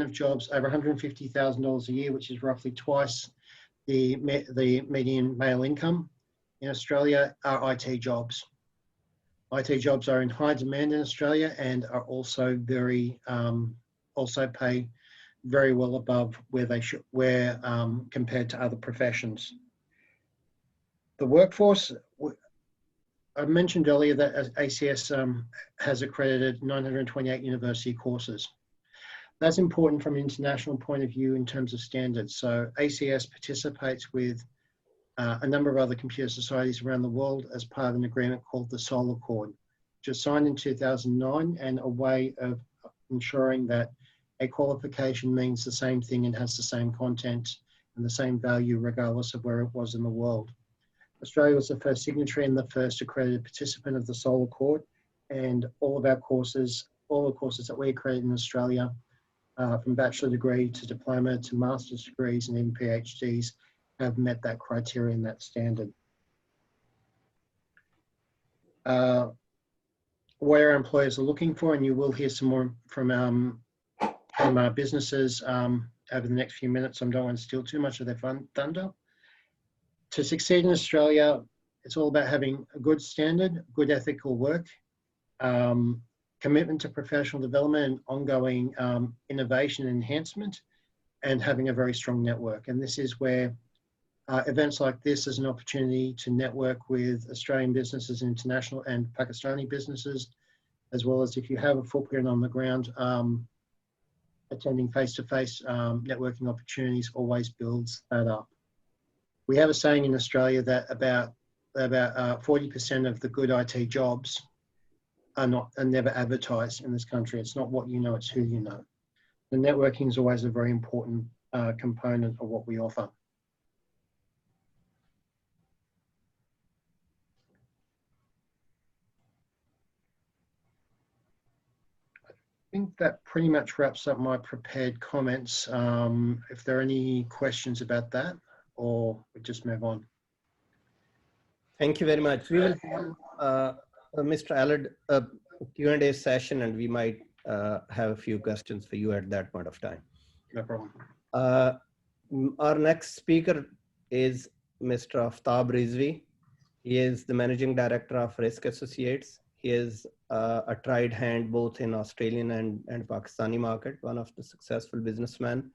of jobs over $150,000 a year, which is roughly twice the median male income in Australia, are IT jobs. IT jobs are in high demand in Australia and are also also pay very well above where they should, compared to other professions. The workforce, I mentioned earlier that ACS has accredited 928 university courses. That's important from an international point of view in terms of standards. So ACS participates with a number of other computer societies around the world as part of an agreement called the Soul Accord, which was signed in 2009, and a way of ensuring that a qualification means the same thing and has the same content and the same value regardless of where it was in the world. Australia was the first signatory and the first accredited participant of the Soul Accord, and all of our courses, all the courses that we accredit in Australia, from bachelor degree to diploma to master's degrees and even PhDs, have met that criteria and that standard. What our employers are looking for, and you will hear some more from our businesses over the next few minutes. I don't want to steal too much of their thunder. To succeed in Australia, it's all about having a good standard, good ethical work, commitment to professional development and ongoing innovation and enhancement, and having a very strong network. And this is where events like this is an opportunity to network with Australian businesses, international and Pakistani businesses, as well as if you have a footprint on the ground, attending face-to-face networking opportunities always builds that up. We have a saying in Australia that about 40% of the good IT jobs are never advertised in this country. It's not what you know, it's who you know. The networking is always a very important component of what we offer. I think that pretty much wraps up my prepared comments. If there are any questions about that, or we just move on. Thank you very much. We will have, Mr. Allard, a Q&A session, and we might have a few questions for you at that point of time. No problem. Our next speaker is Mr. Aftab Rizvi. He is the Managing Director of Risk Associates. He is a tried hand both in Australian and Pakistani market, one of the successful businessmen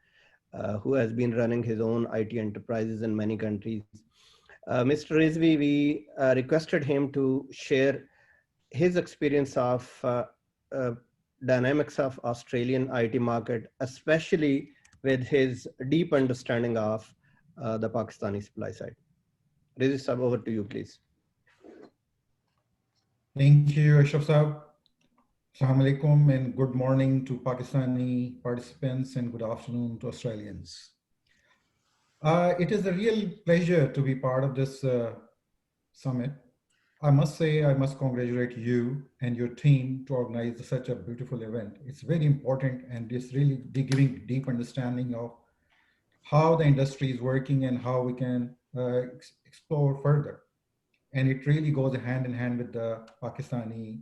who has been running his own IT enterprises in many countries. Mr. Rizvi, we requested him to share his experience of dynamics of Australian IT market, especially with his deep understanding of the Pakistani supply side. Rizvi sir, over to you, please. Thank you, Ashraf Saab. Assalamu alaikum and good morning to Pakistani participants and good afternoon to Australians. It is a real pleasure to be part of this summit. I must say, I must congratulate you and your team to organize such a beautiful event. It's very important, and it's really giving deep understanding of how the industry is working and how we can explore further. And it really goes hand in hand with the Pakistani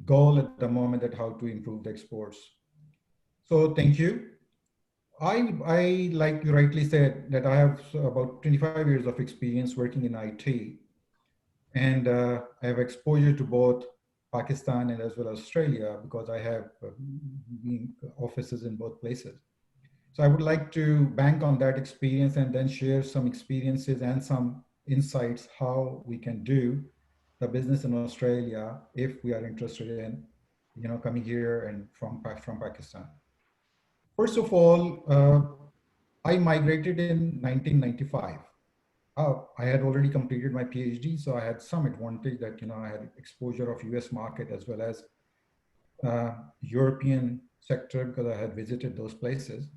goal at the moment at how to improve the exports. So thank you. I like you rightly said, that I have about 25 years of experience working in IT. And I have exposure to both Pakistan and as well as Australia, because I have offices in both places. So I would like to bank on that experience and then share some experiences and some insights how we can do the business in Australia if we are interested in coming here and from Pakistan. First of all, I migrated in 1995. I had already completed my PhD, so I had some advantage that I had exposure of US market as well as European sector because I had visited those places.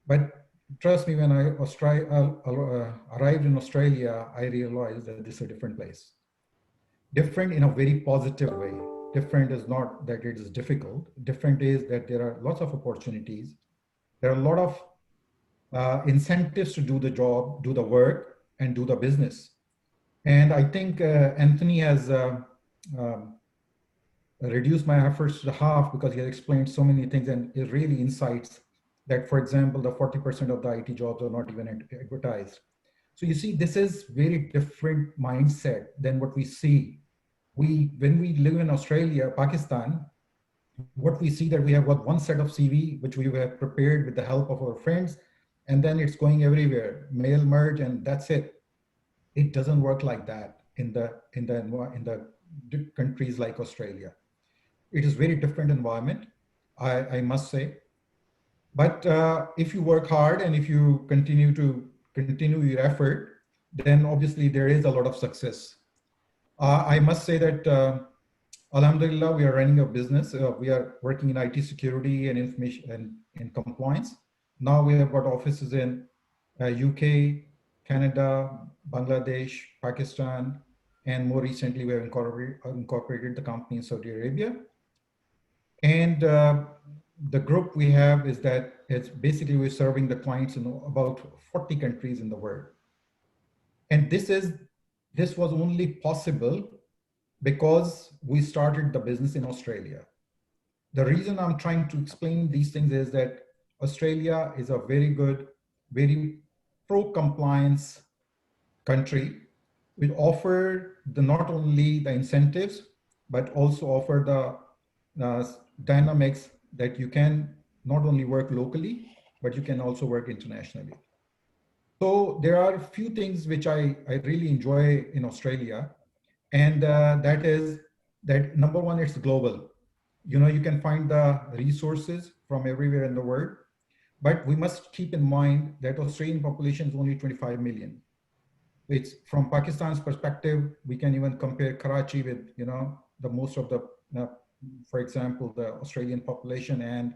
But trust me, when I arrived in Australia, I realized that this is a different place. Different in a very positive way. Different is not that it is difficult. Different is that there are lots of opportunities. There are a lot of incentives to do the job, do the work, and do the business. And I think Anthony has reduced my efforts to half because he has explained so many things and it really insights that, for example, the 40% of the IT jobs are not even advertised. So you see, this is very different mindset than what we see. When we live in Australia, Pakistan, what we see that we have got one set of CV, which we have prepared with the help of our friends, and then it's going everywhere, mail merge, and that's it. It doesn't work like that in the countries like Australia. It is very different environment, I must say. But if you work hard and if you continue your effort, then obviously there is a lot of success. I must say that Alhamdulillah, we are running a business. We are working in IT security and information and compliance. Now we have got offices in UK, Canada, Bangladesh, Pakistan, and more recently we have incorporated the company in Saudi Arabia. And the group we have is that it's basically we're serving the clients in about 40 countries in the world. And this was only possible because we started the business in Australia. The reason I'm trying to explain these things is that Australia is a very good, very pro-compliance country. We offer not only the incentives, but also offer the dynamics that you can not only work locally, but you can also work internationally. So there are a few things which I really enjoy in Australia. And that is that number one, it's global. You can find the resources from everywhere in the world, but we must keep in mind that Australian population is only 25 million. It's from Pakistan's perspective, we can even compare Karachi with, the most of the, for example, the Australian population and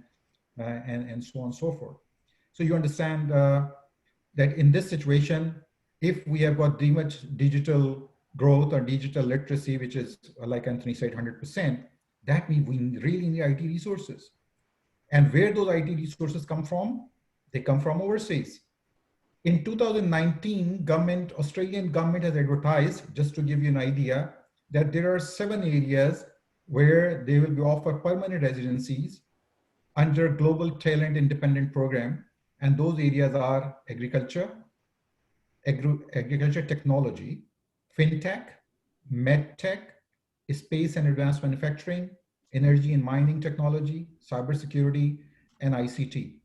so on and so forth. So you understand that in this situation, if we have got much digital growth or digital literacy, which is, like Anthony said, 100%, that means we really need IT resources. And where those IT resources come from? They come from overseas. In 2019, Australian government has advertised, just to give you an idea, that there are 7 areas where they will be offered permanent residencies under Global Talent Independent Program. And those areas are agriculture, agriculture technology, fintech, medtech, space and advanced manufacturing, energy and mining technology, cybersecurity, and ICT,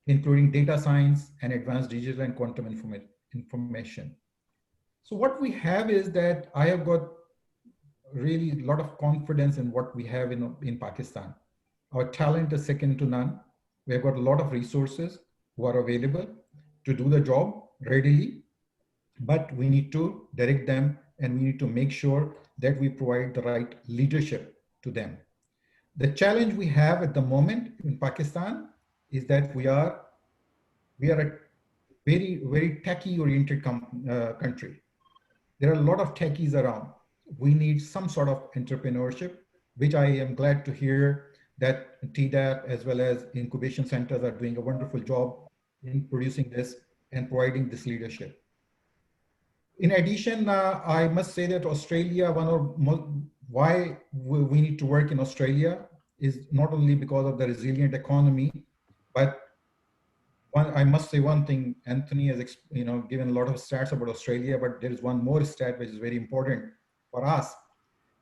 including data science and advanced digital and quantum information. So what we have is that I have got really a lot of confidence in what we have in Pakistan. Our talent is second to none. We have got a lot of resources who are available to do the job readily, but we need to direct them and we need to make sure that we provide the right leadership to them. The challenge we have at the moment in Pakistan is that we are a very, very techie oriented country. There are a lot of techies around. We need some sort of entrepreneurship, which I am glad to hear that TDAP as well as incubation centers are doing a wonderful job in producing this and providing this leadership. In addition, I must say that Australia, why we need to work in Australia is not only because of the resilient economy, but I must say one thing. Anthony has given a lot of stats about Australia, but there is one more stat which is very important for us,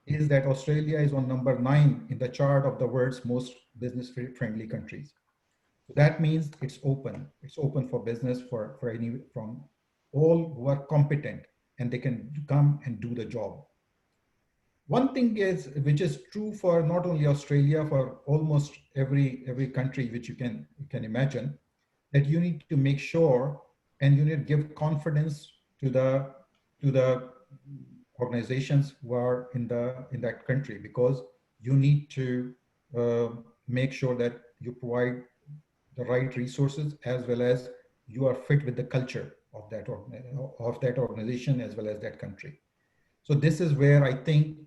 is that Australia is on number 9 in the chart of the world's most business-friendly countries. So that means it's open. It's open for business from all who are competent and they can come and do the job. One thing is, which is true for not only Australia, for almost every country which you can imagine, that you need to make sure and you need to give confidence to the organizations who are in that country, because you need to uh, make sure that you provide the right resources, as well as you are fit with the culture of that organization as well as that country. So this is where I think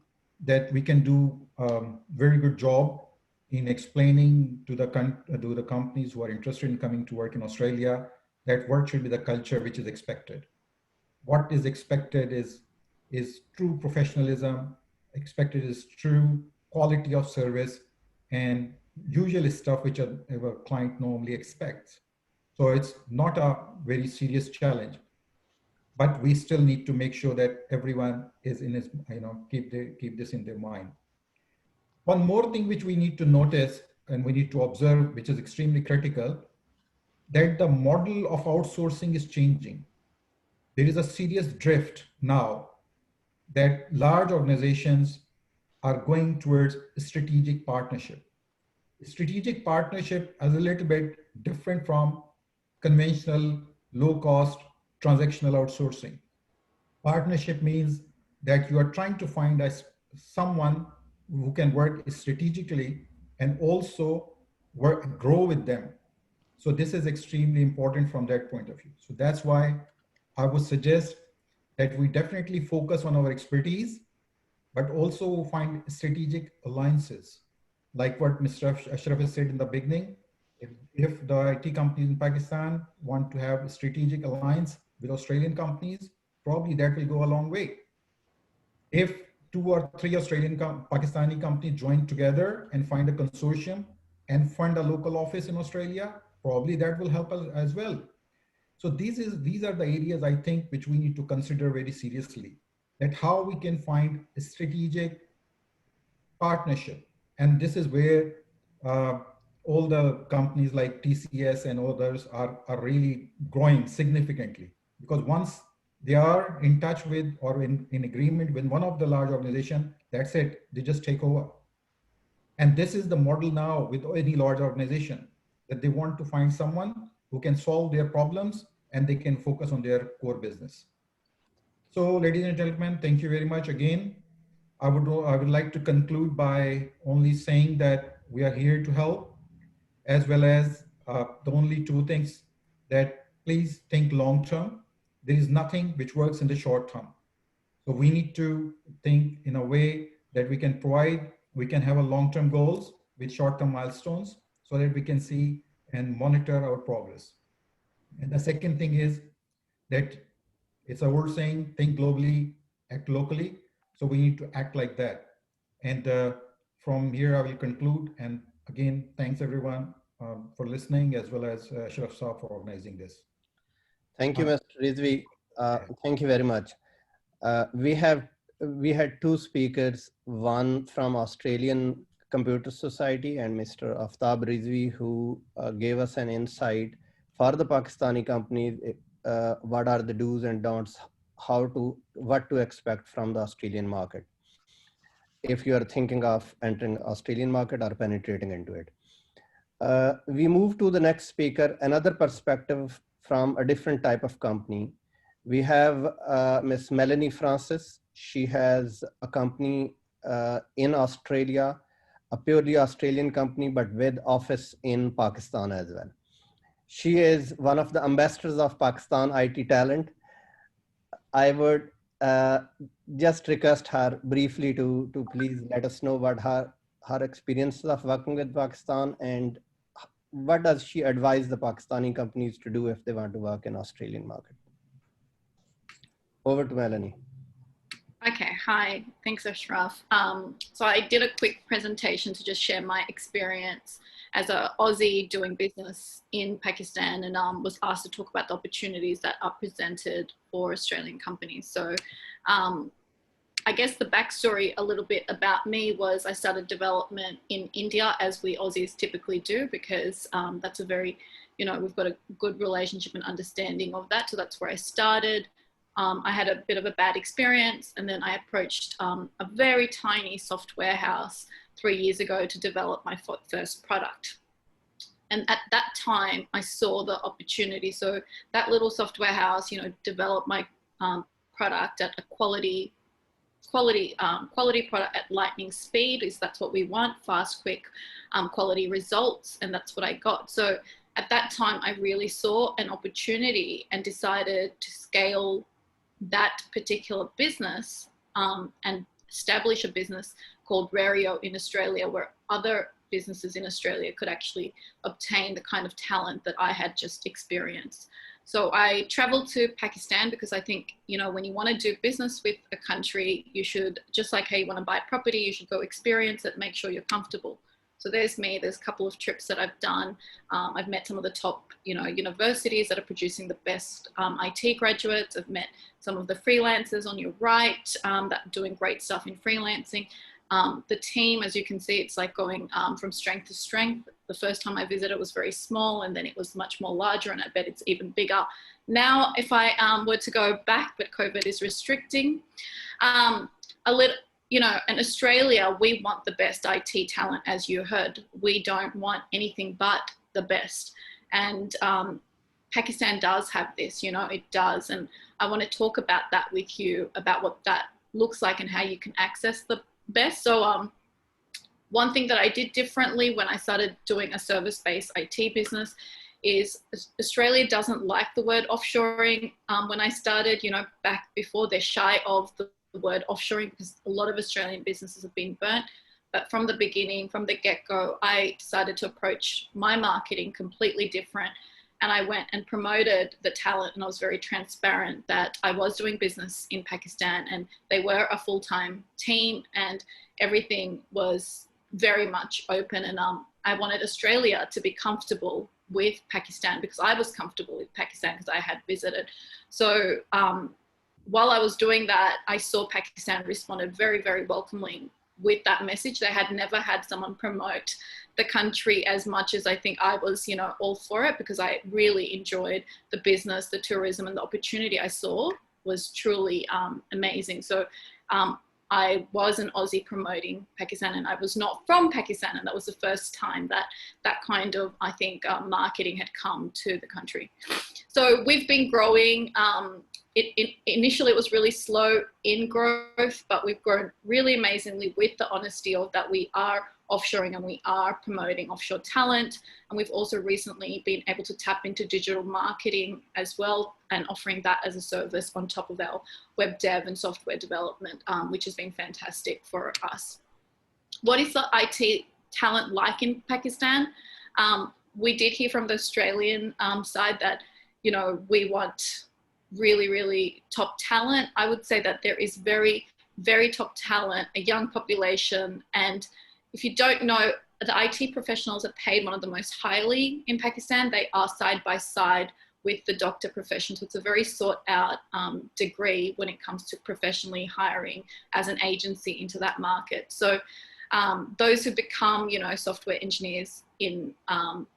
that we can do very good job in explaining to the companies who are interested in coming to work in Australia that what should be the culture which is expected. What is expected is true professionalism. Expected is true quality of service, and usually stuff which a client normally expects. So it's not a very serious challenge, but we still need to make sure that everyone is in his, keep this in their mind. One more thing which we need to notice and we need to observe, which is extremely critical, that the model of outsourcing is changing. There is a serious drift now that large organizations are going towards strategic partnership. Strategic partnership is a little bit different from conventional low cost transactional outsourcing. Partnership means that you are trying to find someone who can work strategically and also grow with them. So this is extremely important from that point of view. So that's why I would suggest that we definitely focus on our expertise, but also find strategic alliances. Like what Mr. Ashraf has said in the beginning, if the IT companies in Pakistan want to have a strategic alliance with Australian companies, probably that will go a long way. If 2 or 3 Australian Pakistani companies join together and find a consortium and fund a local office in Australia, probably that will help us as well. So these are the areas I think which we need to consider very seriously, that how we can find a strategic partnership. And this is where all the companies like TCS and others are really growing significantly, because once they are in touch with or in agreement with one of the large organizations, that's it, they just take over. And this is the model now with any large organization, that they want to find someone who can solve their problems and they can focus on their core business. So ladies and gentlemen, thank you very much again. I would like to conclude by only saying that we are here to help, as well as the only 2 things, that please think long term. There is nothing which works in the short term. So we need to think in a way that we can have a long-term goals with short-term milestones so that we can see and monitor our progress. And the second thing is that it's a old saying, think globally, act locally. So we need to act like that. And from here, I will conclude. And again, thanks everyone for listening, as well as Ashraf Saab for organizing this. Thank you, Mr. Rizvi. Thank you very much. We had 2 speakers, one from Australian Computer Society and Mr. Aftab Rizvi, who gave us an insight for the Pakistani companies, what are the do's and don'ts, what to expect from the Australian market, if you are thinking of entering Australian market or penetrating into it. We move to the next speaker, another perspective from a different type of company. We have Miss Melanie Francis. She has a company in Australia, a purely Australian company, but with office in Pakistan as well. She is one of the ambassadors of Pakistan IT talent. I would just request her briefly to please let us know what her experiences of working with Pakistan, and what does she advise the Pakistani companies to do if they want to work in Australian market. Over to Melanie. Okay, hi, thanks Ashraf. So I did a quick presentation to just share my experience as an Aussie doing business in Pakistan, and was asked to talk about the opportunities that are presented for Australian companies. So I guess the backstory a little bit about me was I started development in India, as we Aussies typically do, because that's a very, we've got a good relationship and understanding of that. So that's where I started. I had a bit of a bad experience, and then I approached a very tiny software house 3 years ago to develop my first product. And at that time, I saw the opportunity. So that little software house, you know, developed my product at a quality product at lightning speed. Is that's what we want, fast, quick, quality results, and that's what I got. So at that time, I really saw an opportunity and decided to scale that particular business and establish a business called Rario in Australia, where other businesses in Australia could actually obtain the kind of talent that I had just experienced. So I traveled to Pakistan because I think, you know, when you want to do business with a country, you should, just like how you want to buy property, you should go experience it, make sure you're comfortable. So there's me, there's a couple of trips that I've done. I've met some of the top, you know, universities that are producing the best IT graduates. I've met some of the freelancers on your right that are doing great stuff in freelancing. The team, as you can see, it's like going from strength to strength. The first time I visited, it was very small, and then it was much more larger, and I bet it's even bigger now if I were to go back, but COVID is restricting. You know, in Australia, we want the best IT talent, as you heard. We don't want anything but the best. And Pakistan does have this, you know, it does. And I want to talk about that with you, about what that looks like and how you can access the best. So one thing that I did differently when I started doing a service-based IT business is Australia doesn't like the word offshoring. When I started, you know, back before, they're shy of the word offshoring because a lot of Australian businesses have been burnt. But from the beginning, from the get-go, I decided to approach my marketing completely different. And I went and promoted the talent, and I was very transparent that I was doing business in Pakistan and they were a full-time team and everything was very much open. And I wanted Australia to be comfortable with Pakistan because I was comfortable with Pakistan because I had visited. So while I was doing that, I saw Pakistan responded very, very welcomingly with that message. They had never had someone promote the country as much as I think I was, you know, all for it, because I really enjoyed the business, the tourism, and the opportunity I saw was truly amazing. So I was an Aussie promoting Pakistan, and I was not from Pakistan, and that was the first time that that kind of, I think, marketing had come to the country. So we've been growing. Initially it was really slow in growth, but we've grown really amazingly with the honesty of that we are offshoring and we are promoting offshore talent. And we've also recently been able to tap into digital marketing as well and offering that as a service on top of our web dev and software development, which has been fantastic for us. What is the IT talent like in Pakistan? We did hear from the Australian side that, you know, we want really, really top talent. I would say that there is very, very top talent, a young population. And if you don't know, the IT professionals are paid one of the most highly in Pakistan. They are side by side with the doctor profession. So it's a very sought out degree when it comes to professionally hiring as an agency into that market. So those who become, you know, software engineers in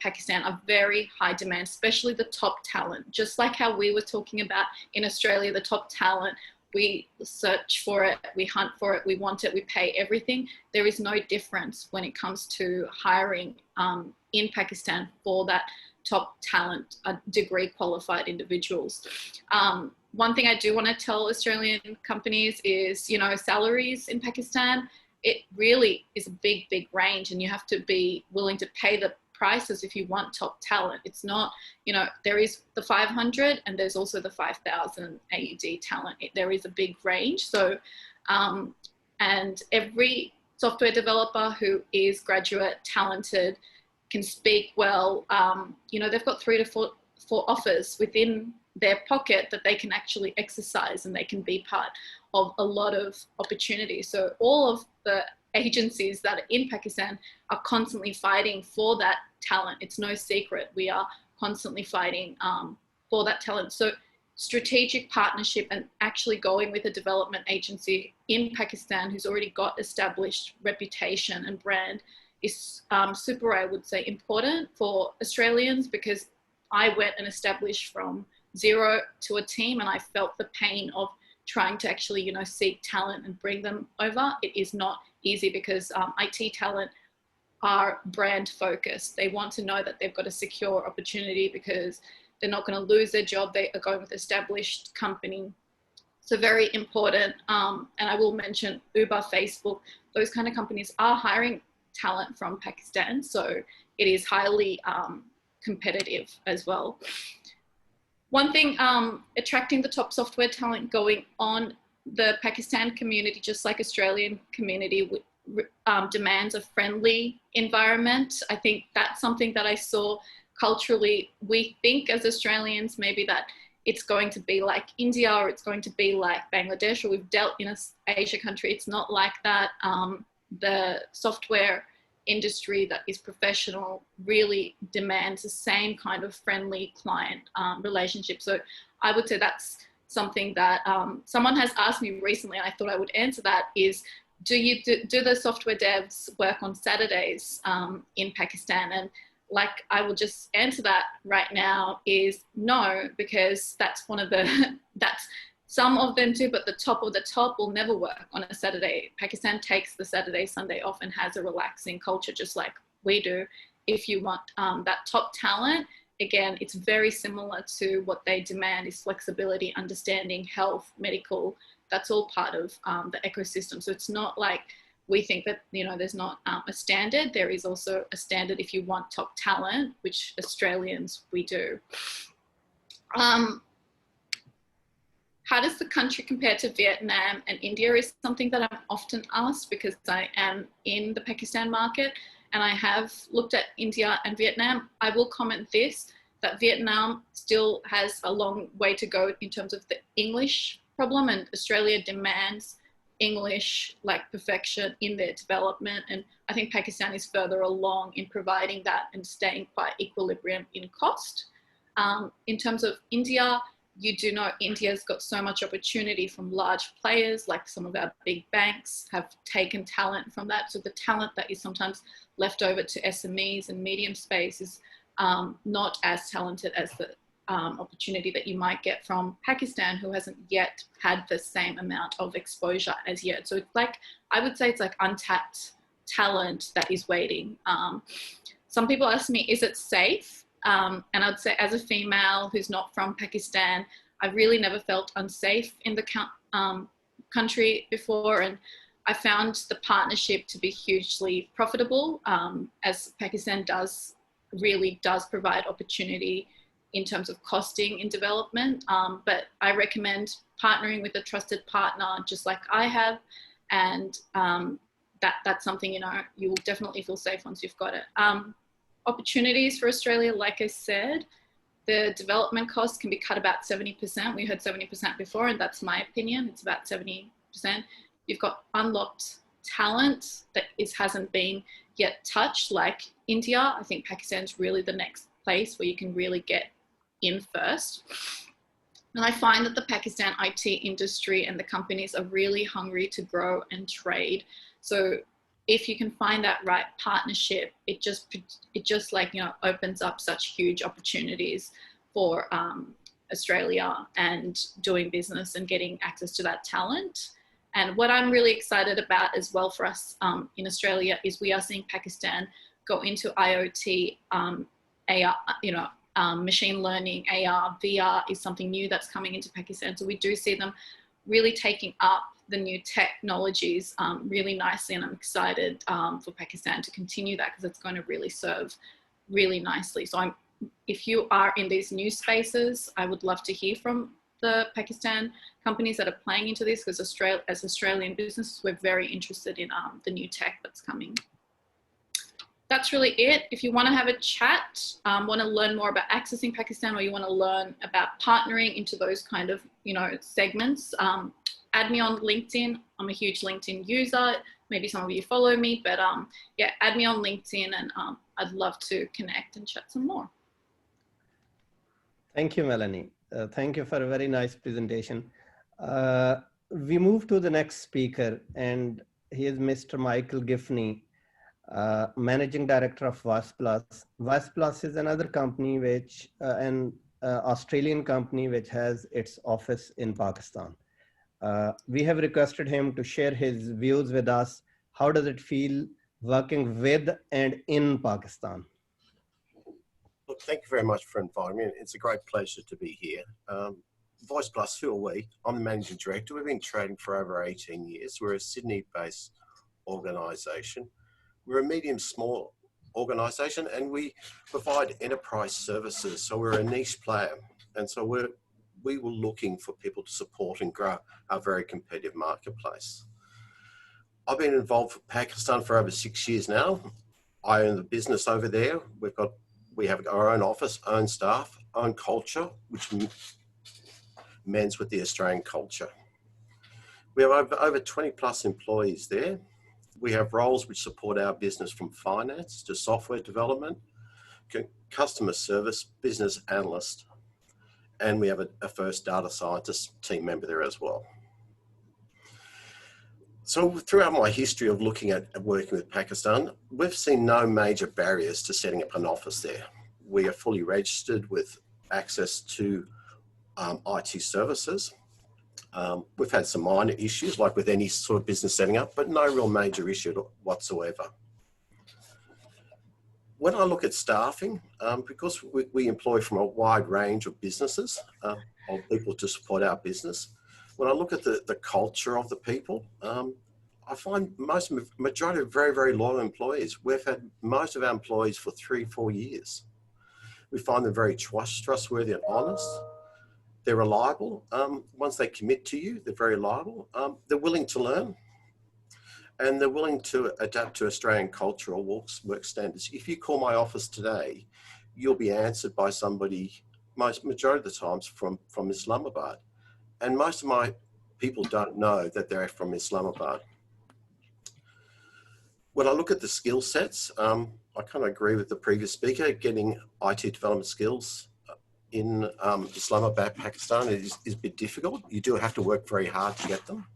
Pakistan are very high demand, especially the top talent. Just like how we were talking about in Australia, the top talent, we search for it, we hunt for it, we want it, we pay everything. There is no difference when it comes to hiring in Pakistan for that top talent, degree qualified individuals. One thing I do want to tell Australian companies is, you know, salaries in Pakistan, it really is a big, big range, and you have to be willing to pay the prices if you want top talent. It's not, you know, there is the 500 and there's also the 5,000 AUD talent. There is a big range. So, and every software developer who is graduate talented can speak well. You know, they've got 3 to 4 offers within their pocket that they can actually exercise, and they can be part of a lot of opportunities. So all of the agencies that are in Pakistan are constantly fighting for that talent. It's no secret. We are constantly fighting for that talent. So strategic partnership and actually going with a development agency in Pakistan who's already got established reputation and brand is super, I would say, important for Australians, because I went and established from zero to a team, and I felt the pain of trying to actually, you know, seek talent and bring them over. It is not easy because IT talent are brand focused. They want to know that they've got a secure opportunity because they're not going to lose their job. They are going with established company. So very important. And I will mention Uber, Facebook, those kind of companies are hiring talent from Pakistan. So it is highly competitive as well. One thing, attracting the top software talent going on, the Pakistan community, just like Australian community, demands a friendly environment. I think that's something that I saw culturally. We think as Australians maybe that it's going to be like India or it's going to be like Bangladesh, or we've dealt in an Asia country. It's not like that. The software industry that is professional really demands the same kind of friendly client relationship. So I would say that's something that someone has asked me recently, and I thought I would answer that, is do the software devs work on Saturdays in Pakistan? And like, I will just answer that right now is no, because that's one of the, some of them do, but the top of the top will never work on a Saturday. Pakistan takes the Saturday, Sunday off and has a relaxing culture just like we do. If you want that top talent, again, it's very similar to what they demand is flexibility, understanding, health, medical. That's all part of the ecosystem. So it's not like we think that, you know, there's not a standard. There is also a standard if you want top talent, which Australians, we do. How does the country compare to Vietnam and India is something that I'm often asked, because I am in the Pakistan market and I have looked at India and Vietnam. I will comment this, that Vietnam still has a long way to go in terms of the English problem, and Australia demands English like perfection in their development. And I think Pakistan is further along in providing that and staying quite equilibrium in cost. In terms of India, you do know India's got so much opportunity from large players, like some of our big banks have taken talent from that. So the talent that is sometimes left over to SMEs and medium space is not as talented as the opportunity that you might get from Pakistan, who hasn't yet had the same amount of exposure as yet. So it's like, I would say it's like untapped talent that is waiting. Some people ask me, is it safe? And I'd say as a female who's not from Pakistan, I've really never felt unsafe in the country before. And I found the partnership to be hugely profitable, as Pakistan really does provide opportunity in terms of costing in development. But I recommend partnering with a trusted partner, just like I have. And that's something, you know, you will definitely feel safe once you've got it. Opportunities for Australia, like I said, the development costs can be cut about 70%. We heard 70% before, and that's my opinion. It's about 70%. You've got unlocked talent that hasn't been yet touched, like India. I think Pakistan's really the next place where you can really get in first. And I find that the Pakistan IT industry and the companies are really hungry to grow and trade. So if you can find that right partnership, it just like, you know, opens up such huge opportunities for Australia and doing business and getting access to that talent. And what I'm really excited about as well for us in Australia is we are seeing Pakistan go into IoT, AR, you know, machine learning, AR, VR is something new that's coming into Pakistan. So we do see them really taking up the new technologies really nicely, and I'm excited for Pakistan to continue that, because it's going to really serve really nicely. So if you are in these new spaces, I would love to hear from the Pakistan companies that are playing into this, because as Australian businesses, we're very interested in the new tech that's coming. That's really it. If you want to have a chat, want to learn more about accessing Pakistan, or you want to learn about partnering into those kind of, you know, segments, add me on LinkedIn. I'm a huge LinkedIn user. Maybe some of you follow me, but yeah, add me on LinkedIn, and I'd love to connect and chat some more. Thank you, Melanie. Thank you for a very nice presentation. We move to the next speaker, and he is Mr. Michael Giffney, Managing Director of VAS Plus. VAS Plus is another company which, and Australian company which has its office in Pakistan. We have requested him to share his views with us. How does it feel working with and in Pakistan? Look, thank you very much for inviting me. It's a great pleasure to be here. Voice Plus, who are we? I'm the Managing Director. We've been trading for over 18 years. We're a Sydney-based organisation. We're a medium-small organisation and we provide enterprise services. So we're a niche player. And so we were looking for people to support and grow our very competitive marketplace. I've been involved with Pakistan for over 6 years now. I own the business over there. We have our own office, own staff, own culture, which mends with the Australian culture. We have over 20 plus employees there. We have roles which support our business from finance to software development, customer service, business analyst, and we have a first data scientist team member there as well. So throughout my history of looking at working with Pakistan, we've seen no major barriers to setting up an office there. We are fully registered with access to IT services. We've had some minor issues like with any sort of business setting up, but no real major issue whatsoever. When I look at staffing, because we employ from a wide range of businesses, of people to support our business, when I look at the culture of the people, I find majority of very, very loyal employees. We've had most of our employees for 3-4 years. We find them very trustworthy and honest. They're reliable. Once they commit to you, they're very reliable. They're willing to learn and they're willing to adapt to Australian cultural work standards. If you call my office today, you'll be answered by somebody, majority of the times from Islamabad. And most of my people don't know that they're from Islamabad. When I look at the skill sets, I kind of agree with the previous speaker. Getting IT development skills in Islamabad, Pakistan is a bit difficult. You do have to work very hard to get them.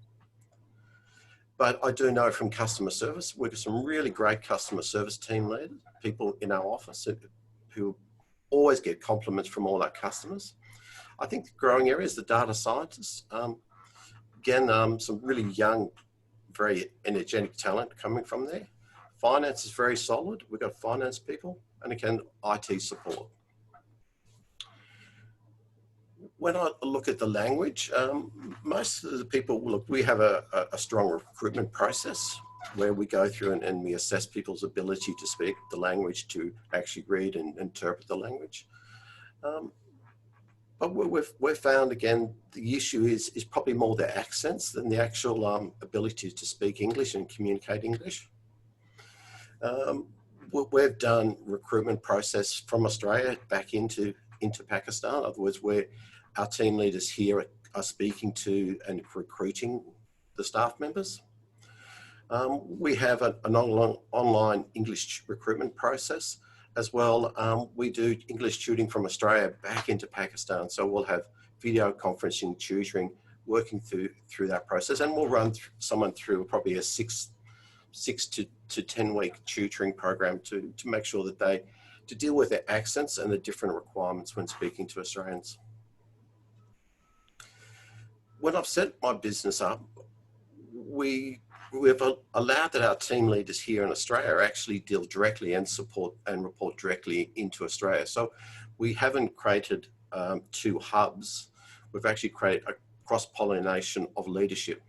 But I do know from customer service, we've got some really great customer service team leaders, people in our office who always get compliments from all our customers. I think the growing area is the data scientists. Again, some really young, very energetic talent coming from there. Finance is very solid. We've got finance people and again, IT support. When I look at the language, most of the people, look, we have a strong recruitment process where we go through and we assess people's ability to speak the language, to actually read and interpret the language. But we've found, again, the issue is probably more the accents than the actual ability to speak English and communicate English. We've done recruitment process from Australia back into Pakistan. In other words, where our team leaders here are speaking to and recruiting the staff members. We have an online English recruitment process as well. We do English tutoring from Australia back into Pakistan. So we'll have video conferencing, tutoring, working through that process. And we'll run someone through probably a 6 to 10 week tutoring program to make sure that to deal with their accents and the different requirements when speaking to Australians. When I've set my business up, we've allowed that our team leaders here in Australia actually deal directly and support and report directly into Australia. So we haven't created 2 hubs. We've actually created a cross-pollination of leadership,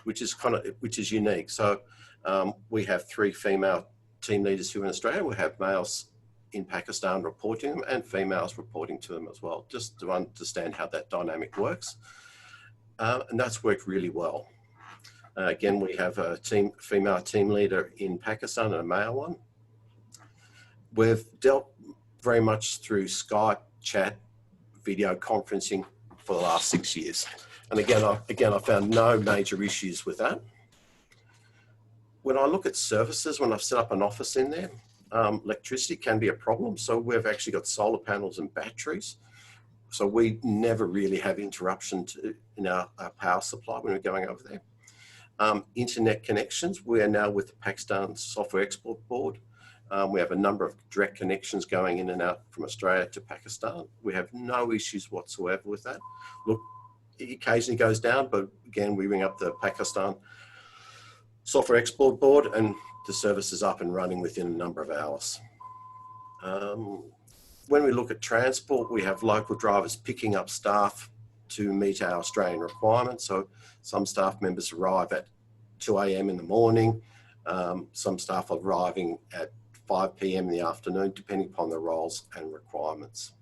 which is unique. So we have 3 female team leaders here in Australia. We have males in Pakistan reporting them and females reporting to them as well, just to understand how that dynamic works. And that's worked really well. Again, we have a female team leader in Pakistan and a male one. We've dealt very much through Skype, chat, video conferencing for the last 6 years. And again, I found no major issues with that. When I look at services, when I've set up an office in there, electricity can be a problem. So we've actually got solar panels and batteries. So we never really have interruption in our power supply when we're going over there. Internet connections, we are now with the Pakistan Software Export Board. We have a number of direct connections going in and out from Australia to Pakistan. We have no issues whatsoever with that. Look, it occasionally goes down, but again, we ring up the Pakistan Software Export Board and the service is up and running within a number of hours. When we look at transport, we have local drivers picking up staff to meet our Australian requirements. So some staff members arrive at 2 a.m. in the morning. Some staff are arriving at 5 p.m. in the afternoon, depending upon their roles and requirements.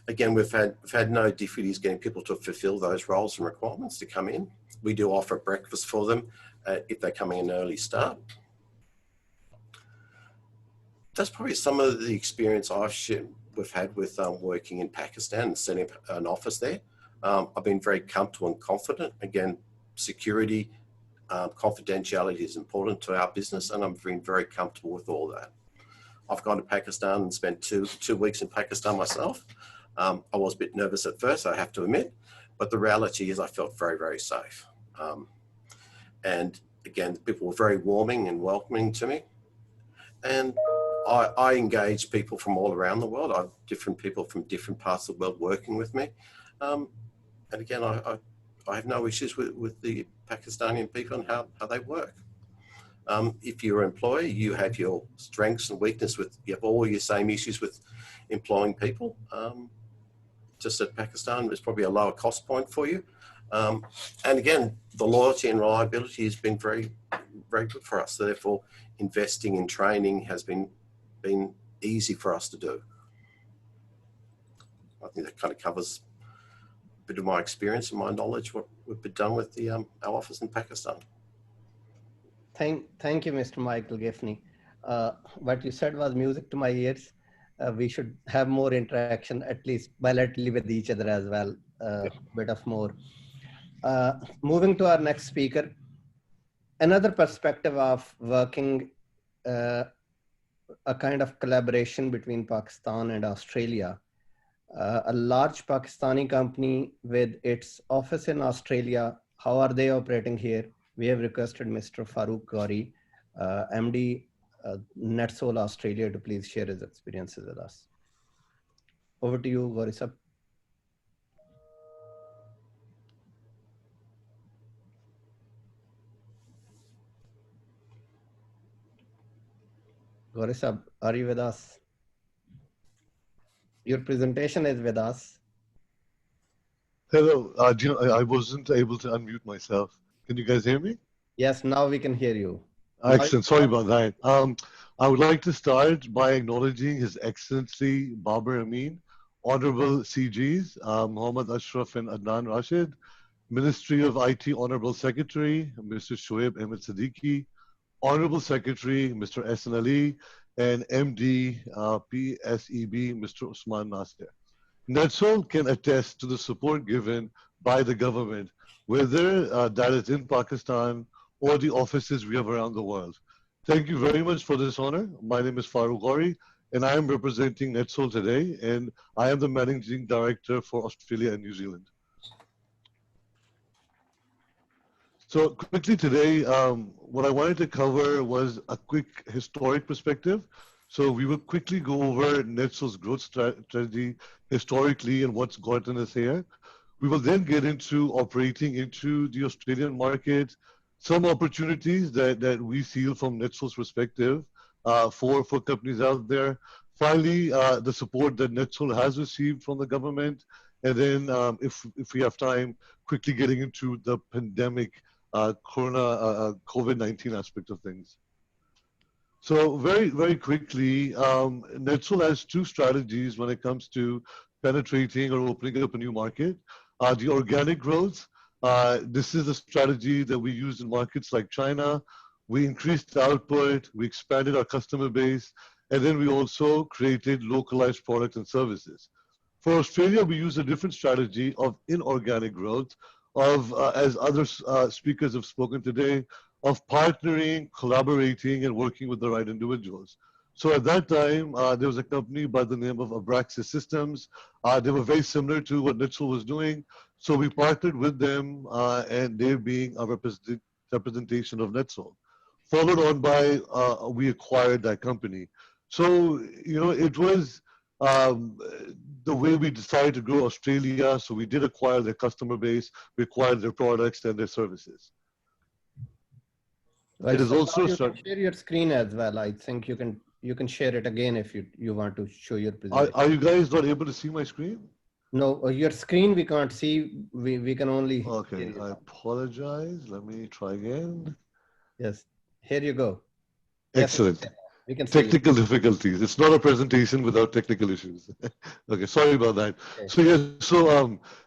Again, we've had no difficulties getting people to fulfill those roles and requirements to come in. We do offer breakfast for them if they're coming in early start. That's probably some of the experience we've had with working in Pakistan and setting up an office there. I've been very comfortable and confident. Again, security, confidentiality is important to our business, and I'm been very comfortable with all that. I've gone to Pakistan and spent two weeks in Pakistan myself. I was a bit nervous at first, I have to admit, but the reality is I felt very, very safe. And again, people were very warming and welcoming to me. And I engage people from all around the world. I have different people from different parts of the world working with me. And again, I have no issues with the Pakistani people and how they work. If you're an employee, you have your strengths and weaknesses. You have all your same issues with employing people. Just that Pakistan is probably a lower cost point for you. And again, the loyalty and reliability has been very, very good for us. So therefore, investing in training has been easy for us to do. I think that kind of covers a bit of my experience and my knowledge, what we've been done with our office in Pakistan. Thank you, Mr. Michael Giffney. What you said was music to my ears. We should have more interaction, at least bilaterally with each other as well, bit of more. Moving to our next speaker, another perspective of working a kind of collaboration between Pakistan and Australia. A large Pakistani company with its office in Australia, how are they operating here? We have requested Mr. Farooq Gauri, MD NetSol Australia, to please share his experiences with us. Over to you, Gauri sir. Gauri sir, are you with us? Your presentation is with us. Hello, I wasn't able to unmute myself. Can you guys hear me? Yes, now we can hear you. Excellent, sorry about that. I would like to start by acknowledging His Excellency Babar Amin, Honorable CGs, Muhammad Ashraf and Adnan Rashid, Ministry of IT Honorable Secretary, Mr. Shoaib Ahmed Siddiqui, Honorable Secretary, Mr. S. N. Ali, and MD PSEB, Mr. Usman Nasir. NetSol can attest to the support given by the government, whether that is in Pakistan or the offices we have around the world. Thank you very much for this honor. My name is Farooq Gauri, and I am representing NetSol today, and I am the Managing Director for Australia and New Zealand. So quickly today, what I wanted to cover was a quick historic perspective. So we will quickly go over NetSol's growth strategy historically and what's gotten us here. We will then get into operating into the Australian market, some opportunities that we see from NetSol's perspective for companies out there. Finally, the support that NetSol has received from the government. And then if we have time, quickly getting into the pandemic, COVID-19 aspect of things. So very, very quickly, NetSol has two strategies when it comes to penetrating or opening up a new market. The organic growth, this is a strategy that we use in markets like China. We increased the output, we expanded our customer base, and then we also created localized products and services. For Australia, we use a different strategy of inorganic growth, of, as other speakers have spoken today, of partnering, collaborating, and working with the right individuals. So at that time, there was a company by the name of Abraxas Systems. They were very similar to what NetSol was doing. So we partnered with them, and they being a representation of NetSol. followed on by we acquired that company. So, it was um, the way we decided to grow Australia. So we did acquire their customer base, we acquired their products and their services. Right. It is So also now you can share your screen as well. I think you can share it again if you want to show your presentation. Are you guys not able to see my screen? No, your screen we can't see. We can only. Okay, I apologize. Let me try again. Yes, here you go. Excellent. Yes, we can see Technical difficulties. It's not a presentation without technical issues. Okay, sorry about that. Okay. So yes,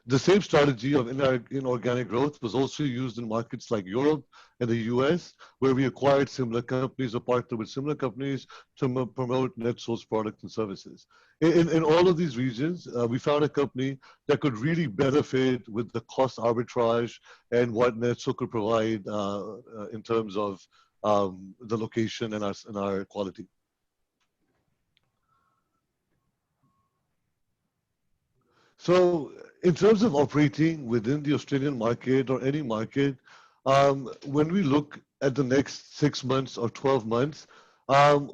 the same strategy of inorganic growth was also used in markets like Europe and the US, where we acquired similar companies or partnered with similar companies to promote NetSol's products and services. In all of these regions, we found a company that could really benefit with the cost arbitrage and what NetSol could provide in terms of the location and our quality. So in terms of operating within the Australian market or any market, when we look at the next 6 months or 12 months,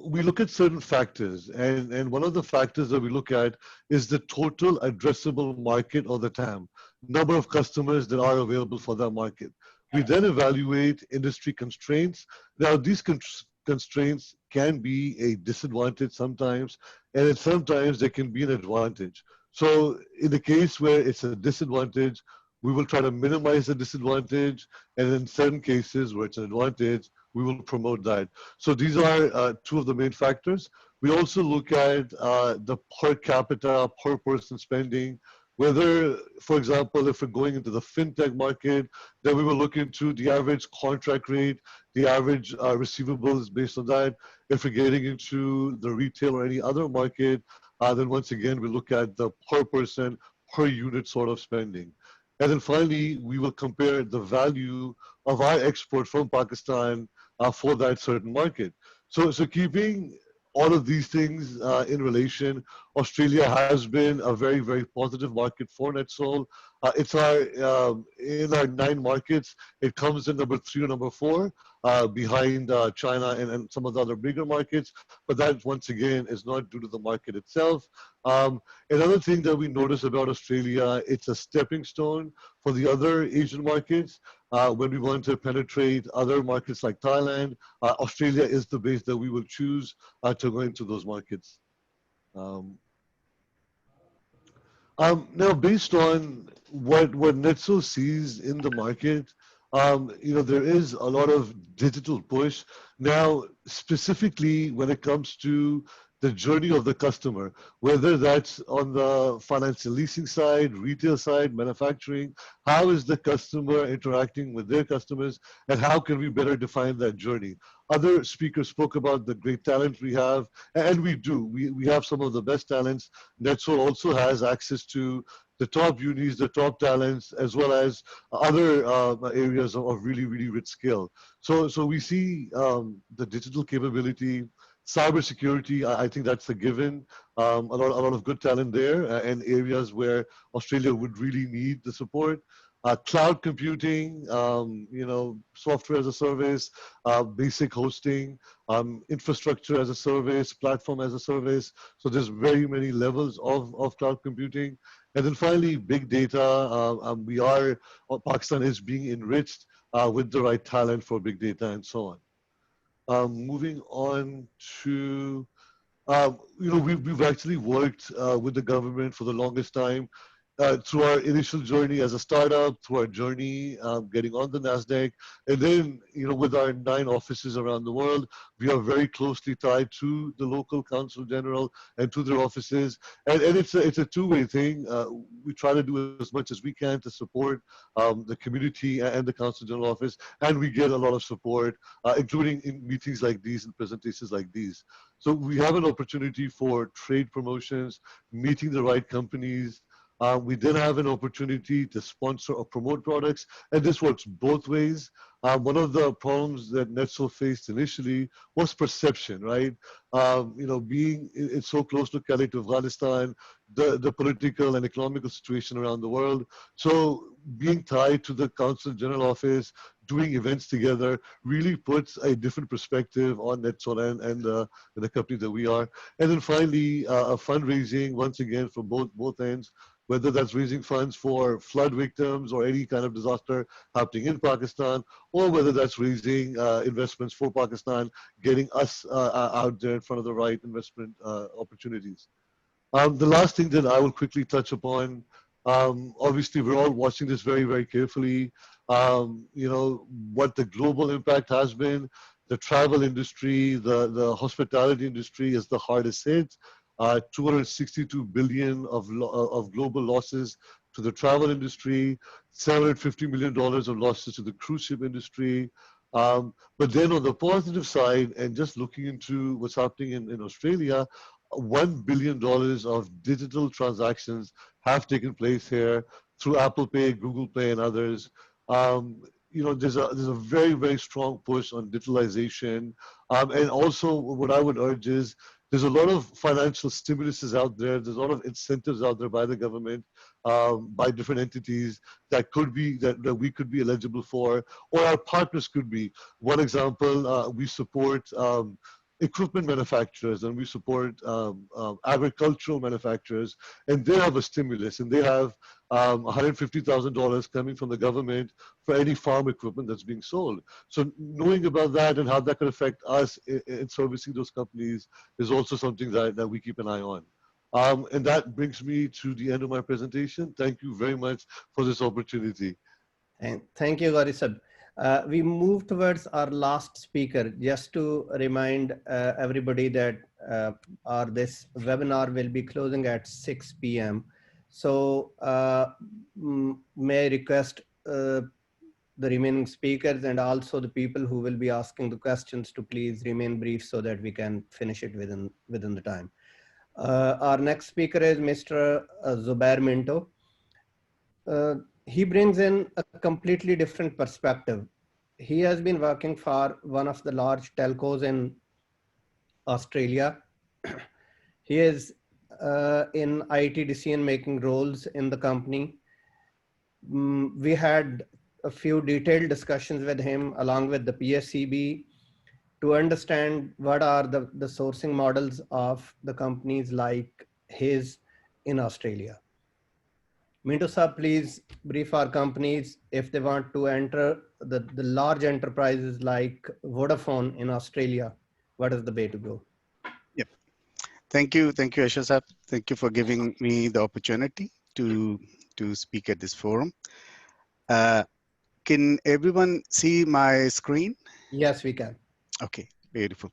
we look at certain factors. And one of the factors that we look at is the total addressable market or the TAM, number of customers that are available for that market. We then evaluate industry constraints. Now, these constraints can be a disadvantage sometimes, and then sometimes they can be an advantage. So in the case where it's a disadvantage, we will try to minimize the disadvantage, and in certain cases where it's an advantage, we will promote that. So these are two of the main factors. We also look at the per capita, per person spending, whether, for example, if we're going into the fintech market, then we will look into the average contract rate, the average receivables based on that. If we're getting into the retail or any other market, then once again, we look at the per person, per unit sort of spending. And then finally, we will compare the value of our export from Pakistan for that certain market. So keeping all of these things in relation, Australia has been a very, very positive market for NetSol. It's in our 9 markets, it comes in number 3 or number 4, behind China and some of the other bigger markets. But that, once again, is not due to the market itself. Another thing that we notice about Australia, it's a stepping stone for the other Asian markets. When we want to penetrate other markets like Thailand, Australia is the base that we will choose to go into those markets. Now, based on what NetSol sees in the market, there is a lot of digital push. Now, specifically when it comes to the journey of the customer, whether that's on the financial leasing side, retail side, manufacturing, how is the customer interacting with their customers, and how can we better define that journey? Other speakers spoke about the great talent we have, and we do. We have some of the best talents. NetSol also has access to the top unis, the top talents, as well as other areas of really, really rich skill. So we see the digital capability, cybersecurity, I think that's a given. A lot of good talent there, and areas where Australia would really need the support. Cloud computing, software as a service, basic hosting, infrastructure as a service, platform as a service. So there's very many levels of cloud computing. And then finally, big data. Pakistan is being enriched with the right talent for big data and so on. Moving on to, we've actually worked with the government for the longest time through our initial journey as a startup, through our journey getting on the NASDAQ, and then, with our 9 offices around the world, we are very closely tied to the local Council General and to their offices. And it's a two-way thing. We try to do as much as we can to support the community and the Council General Office, and we get a lot of support, including in meetings like these and presentations like these. So we have an opportunity for trade promotions, meeting the right companies. We then have an opportunity to sponsor or promote products, and this works both ways. one of the problems that Netso faced initially was perception, right? Being it's so close to Afghanistan, the political and economical situation around the world. So being tied to the Consul General Office, doing events together really puts a different perspective on Netso and the company that we are. And then finally, fundraising, once again, from both ends, whether that's raising funds for flood victims or any kind of disaster happening in Pakistan, or whether that's raising investments for Pakistan, getting us out there in front of the right investment opportunities. The last thing that I will quickly touch upon, obviously we're all watching this very, very carefully. What the global impact has been, the travel industry, the hospitality industry is the hardest hit. 262 billion of global losses to the travel industry, $750 million of losses to the cruise ship industry. But then on the positive side, and just looking into what's happening in Australia, $1 billion of digital transactions have taken place here through Apple Pay, Google Pay, and others. There's a very, very strong push on digitalization. And also what I would urge is there's a lot of financial stimuluses out there. There's a lot of incentives out there by the government, by different entities that could be, that we could be eligible for, or our partners could be. One example, we support equipment manufacturers and we support agricultural manufacturers, and they have a stimulus, and they have $150,000 coming from the government for any farm equipment that's being sold. So knowing about that and how that could affect us in servicing those companies is also something that we keep an eye on. And that brings me to the end of my presentation. Thank you very much for this opportunity. And thank you, Gauri-sab. We move towards our last speaker. Just to remind everybody that this webinar will be closing at 6 p.m. So may I request the remaining speakers and also the people who will be asking the questions to please remain brief so that we can finish it within the time. Our next speaker is Mr. Zubair Minto. He brings in a completely different perspective. He has been working for one of the large telcos in Australia. He is in IT decision-making roles in the company. We had a few detailed discussions with him along with the PSCB to understand what are the sourcing models of the companies like his in Australia. Minto sir, please brief our companies if they want to enter the large enterprises like Vodafone in Australia. What is the way to go? Yep. Thank you, Asha sir. Thank you for giving me the opportunity to speak at this forum. Can everyone see my screen? Yes, we can. Okay, beautiful.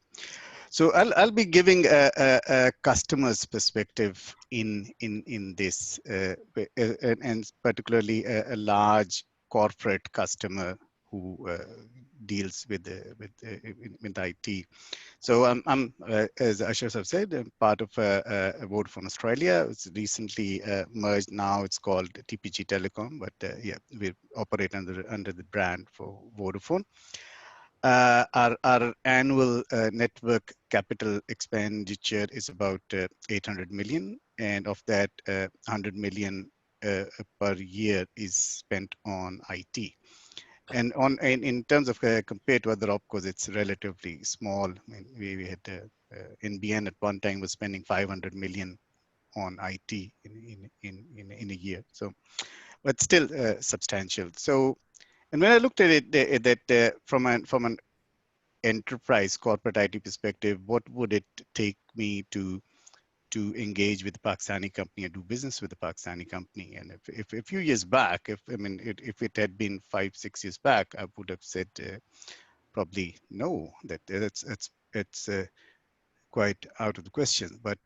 So I'll be giving a customer's perspective in this, and particularly a large corporate customer who deals with IT. So I'm as Ashraf have said, I'm part of Vodafone Australia. It's recently merged. Now it's called TPG Telecom, but yeah, we operate under the brand for Vodafone. Our annual network capital expenditure is about 800 million, and of that 100 million per year is spent on IT. And in terms of compared to other opcos, it's relatively small. I mean, we had NBN at one time was spending 500 million on IT in a year. So, but still substantial. So, and when I looked at it, that from an enterprise corporate IT perspective, what would it take me to engage with the Pakistani company and do business with the Pakistani company? And if a few years back, if it had been 5-6 years back, I would have said probably no, that it's quite out of the question. But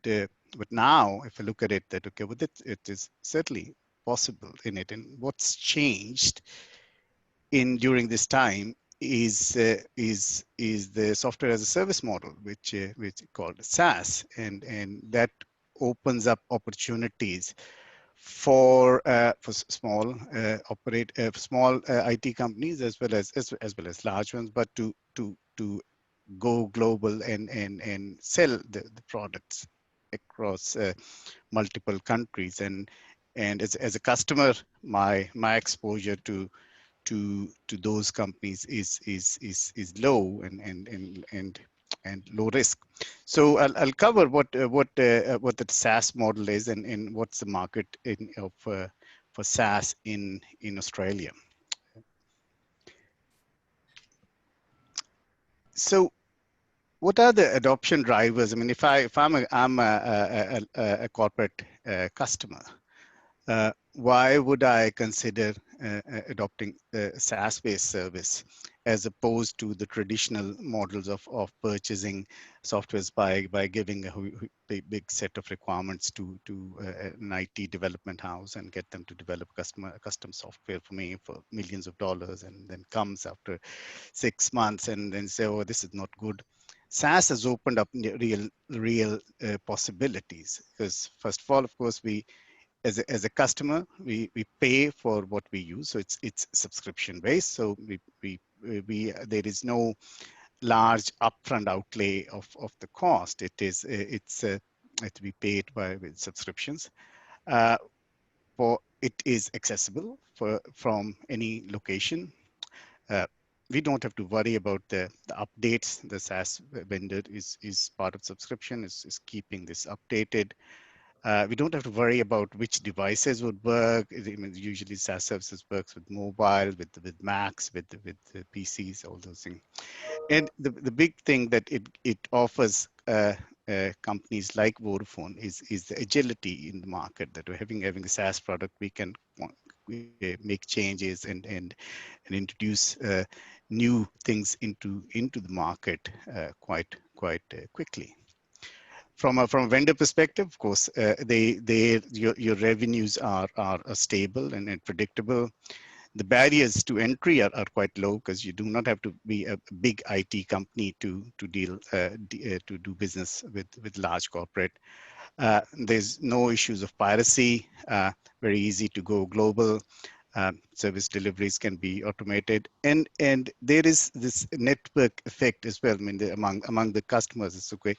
now, if I look at it, that okay, well, it is certainly possible in it. And what's changed during this time is the software as a service model, which called SaaS, and that opens up opportunities for small small IT companies as well as large ones, but to go global and sell the products across multiple countries. And as a customer, my exposure to those companies is low and low risk. So I'll cover what the SaaS model is and what's the market for SaaS in Australia. So what are the adoption drivers? I mean, if I'm a corporate customer, why would I consider adopting a SaaS-based service as opposed to the traditional models of purchasing softwares by giving a big set of requirements to an IT development house and get them to develop custom software for me for millions of dollars, and then comes after 6 months and then say, oh, this is not good. SaaS has opened up real possibilities, because first of all, of course, we as a customer, we pay for what we use, so it's subscription based. So there is no large upfront outlay of the cost. It's to be paid with subscriptions. It is accessible from any location. We don't have to worry about the updates. The SaaS vendor is part of subscription, is keeping this updated. We don't have to worry about which devices would work. I mean, usually SaaS services works with mobile, with Macs, with the PCs, all those things. And the big thing that it offers companies like Vodafone is the agility in the market, that we're having a SaaS product, we can make changes and introduce new things into the market quite quickly. From a vendor perspective, of course, your revenues are stable and predictable. The barriers to entry are quite low, because you do not have to be a big IT company to do business with large corporate. There's no issues of piracy. Very easy to go global. Service deliveries can be automated, and there is this network effect as well. I mean, among the customers, it's okay.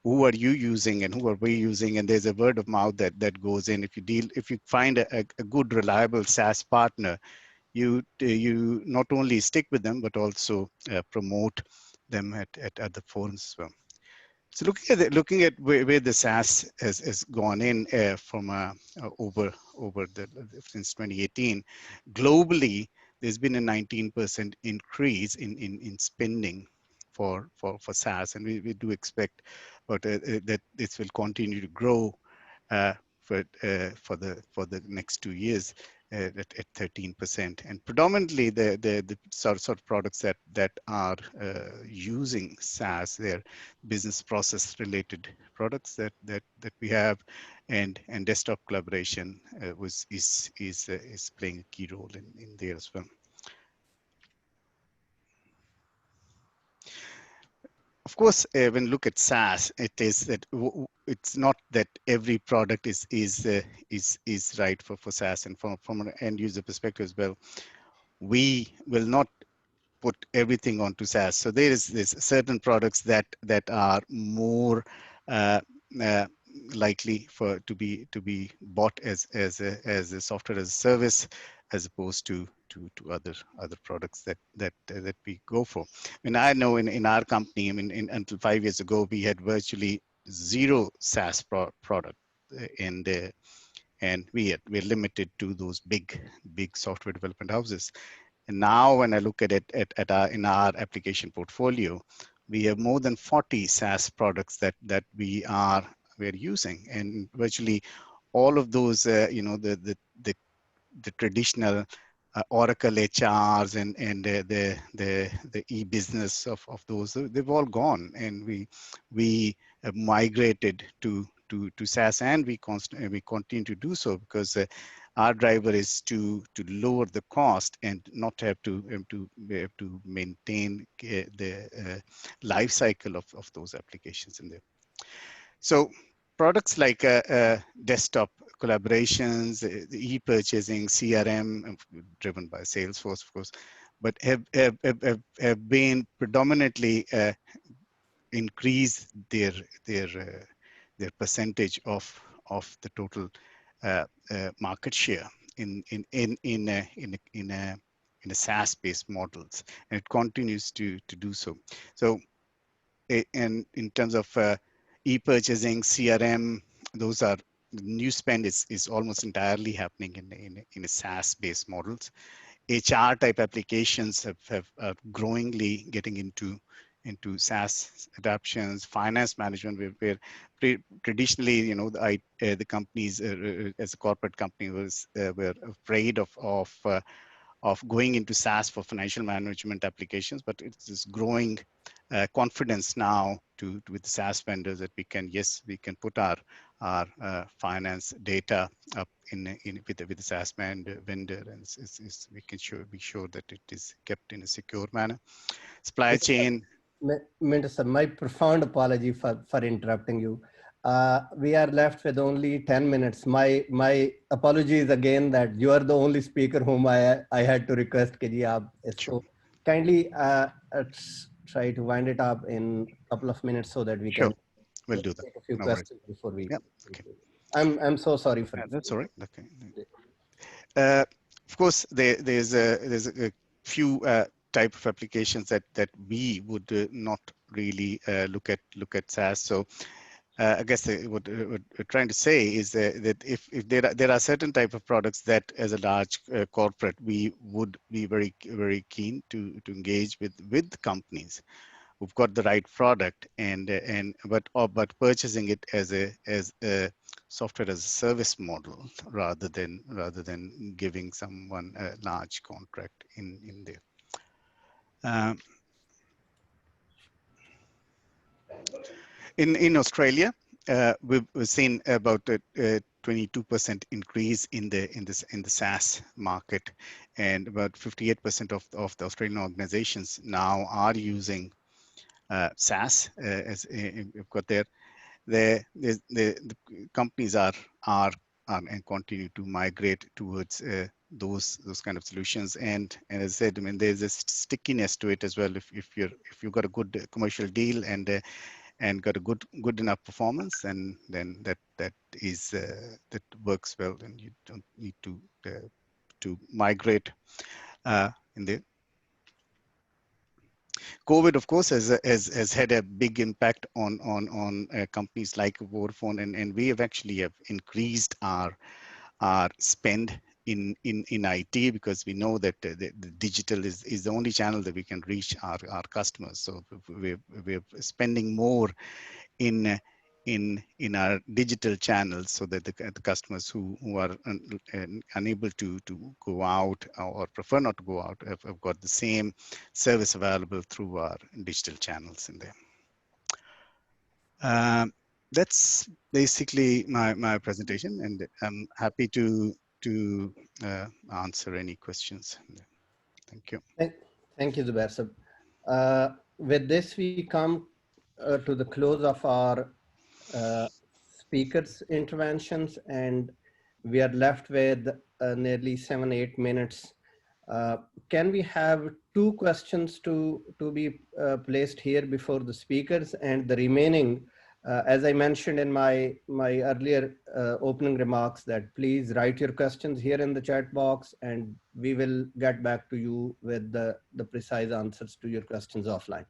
Who are you using and who are we using? And there's a word of mouth that goes in. If you find a good, reliable SaaS partner, you not only stick with them, but also promote them at other forums as well. So looking at where the SaaS has gone in from over since 2018, globally, there's been a 19% increase in spending for SaaS, and we do expect that this will continue to grow for the next 2 years at 13%. And predominantly the sort of products that are using SaaS, they're business process related products that we have, and desktop collaboration is playing a key role in there as well. Of course, when you look at SaaS, it's not that every product is right for SaaS, and from an end user perspective as well, we will not put everything onto SaaS. So there's certain products that are more likely to be bought as a software as a service, as opposed to other products that we go for. And I know in our company, I mean, until 5 years ago, we had virtually zero SaaS product, and we're limited to those big software development houses. And now when I look at it in our application portfolio, we have more than 40 SaaS products that we're using, and virtually all of those, the traditional Oracle HRs and the e-business of those, they've all gone, and we have migrated to SaaS, and we continue to do so, because our driver is to lower the cost and not have to maintain the life cycle of those applications in there. So products like desktop collaborations, the e-purchasing, CRM, driven by Salesforce, of course, but have been predominantly increase their percentage of the total market share in a SaaS-based models, and it continues to do so. So, and in terms of e-purchasing, CRM, those are new spend is almost entirely happening in a SaaS-based models. HR type applications are growingly getting into SaaS adoptions. Finance management, where traditionally, you know, the companies as a corporate company were afraid of going into SaaS for financial management applications, but it's this growing confidence now with the SaaS vendors that we can put our finance data up with the SaaS vendor, and we can be sure that it is kept in a secure manner. Supply chain. Minister, my profound apology for interrupting you. We are left with only 10 minutes. My apologies again that you are the only speaker whom I had to request. So kindly let's try to wind it up in a couple of minutes so that we can we'll do that. Take a few No questions worries. before we. Yeah. Okay. I'm so sorry for That's all right. Okay. Of course, there's a few type of applications that we would not really look at SaaS. So I guess what we're trying to say is that if there are certain type of products that as a large corporate we would be very keen to engage with companies who've got the right product but purchasing it as a software as a service model rather than giving someone a large contract in there. In Australia, we've seen about a 22% increase in the SaaS market, and about 58% of the Australian organizations now are using SaaS as we've got there. The companies are and continue to migrate towards those kind of solutions, and as I said, I mean, there's a stickiness to it as well. If you've got a good commercial deal and got a good enough performance, and then that works well, and you don't need to migrate in there. COVID, of course, has had a big impact on companies like Vodafone, and we have increased our spend in IT, because we know that the digital is the only channel that we can reach our customers. So we're spending more in our digital channels, so that the customers who are unable to go out or prefer not to go out have got the same service available through our digital channels in there. That's basically my presentation, and I'm happy to answer any questions. Thank you. Thank you, Zubair sir. With this, we come to the close of our speakers' interventions, and we are left with nearly 7-8 minutes. Can we have 2 questions to be placed here before the speakers, and the remaining, as I mentioned in my earlier opening remarks, that please write your questions here in the chat box, and we will get back to you with the precise answers to your questions offline.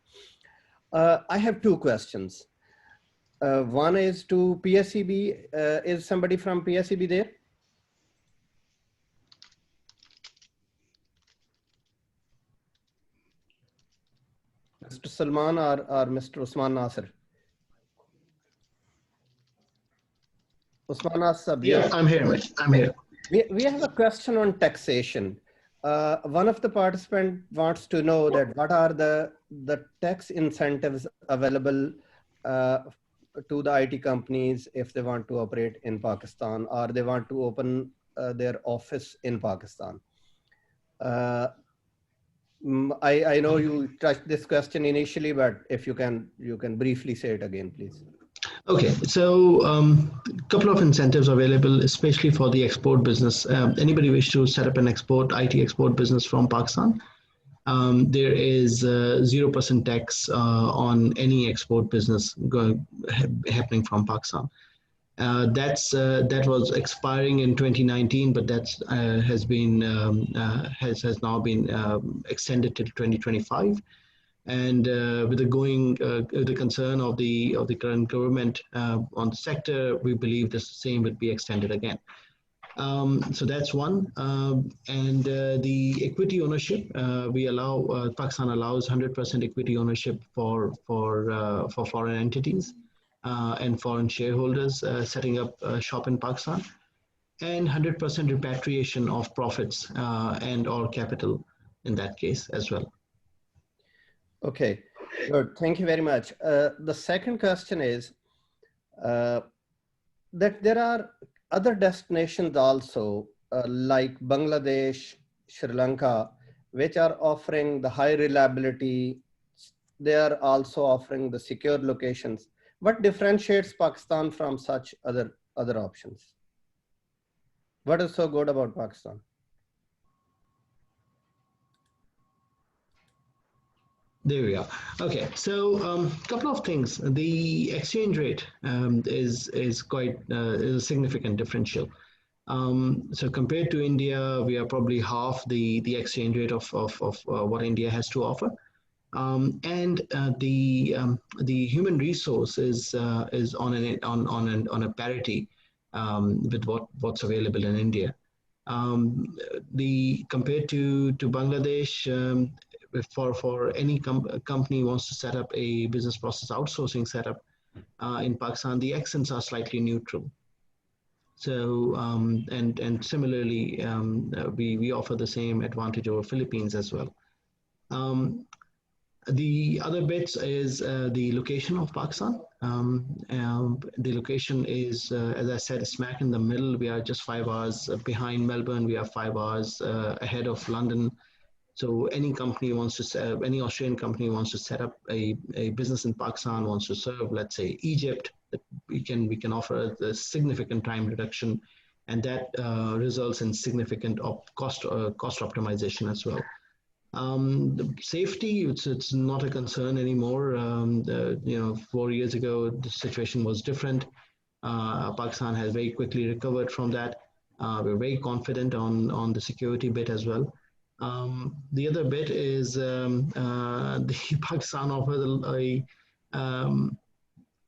I have 2 questions. One is to PSEB. Is somebody from PSEB there? Mr. Salman or Mr. Usman Nasir? Usman Nasir. Yes, I'm here. I'm here. We have a question on taxation. One of the participants wants to know that what are the tax incentives available to the IT companies if they want to operate in Pakistan, or they want to open their office in Pakistan. I know you touched this question initially, but if you can briefly say it again, please. Okay, so a couple of incentives available, especially for the export business. Anybody wish to set up an IT export business from Pakistan? There is 0% tax on any export business happening from Pakistan. That was expiring in 2019, but that's has now been extended till 2025. And with the concern of the current government on the sector, we believe the same would be extended again. So that's one. And the equity ownership, Pakistan allows 100% equity ownership for foreign entities and foreign shareholders setting up shop in Pakistan, and 100% repatriation of profits and or capital in that case as well. Okay, good. Thank you very much. The second question is that there are other destinations also like Bangladesh, Sri Lanka, which are offering the high reliability. They are also offering the secure locations. What differentiates Pakistan from such other options? What is so good about Pakistan? There we are. Okay, so a couple of things. The exchange rate is quite is a significant differential. So compared to India, we are probably half the exchange rate of what India has to offer. And the human resource is on a parity with what's available in India. Compared to Bangladesh, for any company wants to set up a business process outsourcing setup in Pakistan, the accents are slightly neutral. So and similarly, we offer the same advantage over Philippines as well. The other bits is the location of Pakistan. The location is, as I said, smack in the middle. We are just 5 hours behind Melbourne. We are 5 hours ahead of London. So any Australian company wants to set up a business in Pakistan, wants to serve, let's say, Egypt, we can offer a significant time reduction, and that results in significant cost optimization as well. The safety, it's not a concern anymore. 4 years ago, the situation was different. Pakistan has very quickly recovered from that. We're very confident on the security bit as well. The other bit is the Pakistan offers a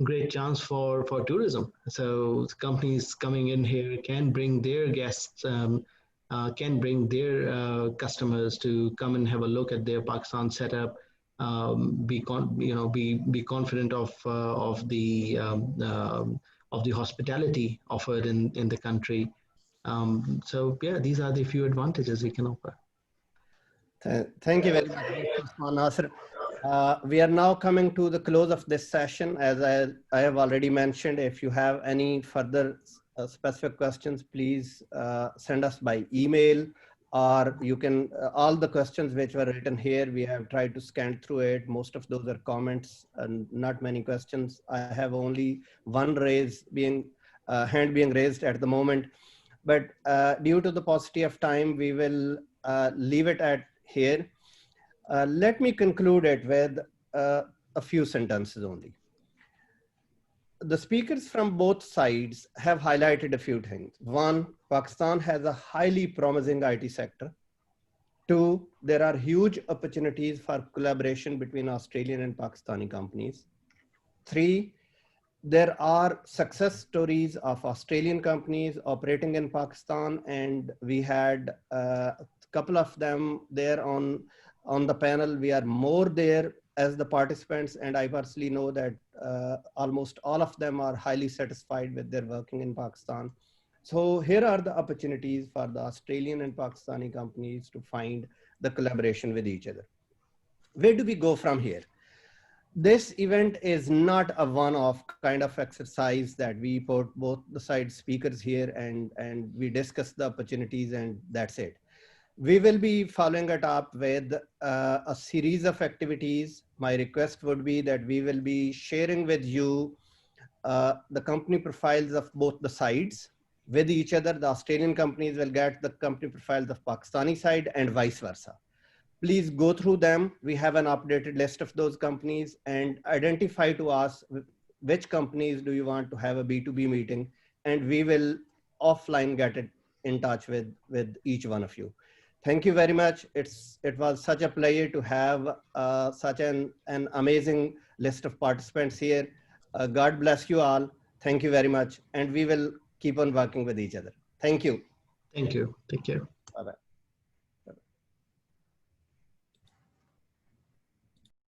great chance for tourism. So companies coming in here can bring their guests, can bring their customers to come and have a look at their Pakistan setup, be confident of the hospitality offered in the country. So yeah, these are the few advantages we can offer. Thank you very much, Nasser. We are now coming to the close of this session. As I have already mentioned, if you have any further specific questions, please send us by email, or you can, all the questions which were written here, we have tried to scan through it. Most of those are comments and not many questions. I have only one hand being raised at the moment, but due to the paucity of time, we will leave it at here. Let me conclude it with a few sentences only. The speakers from both sides have highlighted a few things. One, Pakistan has a highly promising IT sector. Two, there are huge opportunities for collaboration between Australian and Pakistani companies. Three, there are success stories of Australian companies operating in Pakistan, and we had a couple of them there on the panel. We are more there as the participants, and I personally know that almost all of them are highly satisfied with their working in Pakistan. So here are the opportunities for the Australian and Pakistani companies to find the collaboration with each other. Where do we go from here? This event is not a one-off kind of exercise that we put both the side speakers here and we discuss the opportunities and that's it. We will be following it up with a series of activities. My request would be that we will be sharing with you the company profiles of both the sides with each other. The Australian companies will get the company profiles of Pakistani side and vice versa. Please go through them. We have an updated list of those companies and identify to us which companies do you want to have a B2B meeting, and we will offline get it in touch with each one of you. Thank you very much. It was such a pleasure to have such an amazing list of participants here. God bless you all. Thank you very much. And we will keep on working with each other. Thank you. Thank you. Take care. Bye-bye.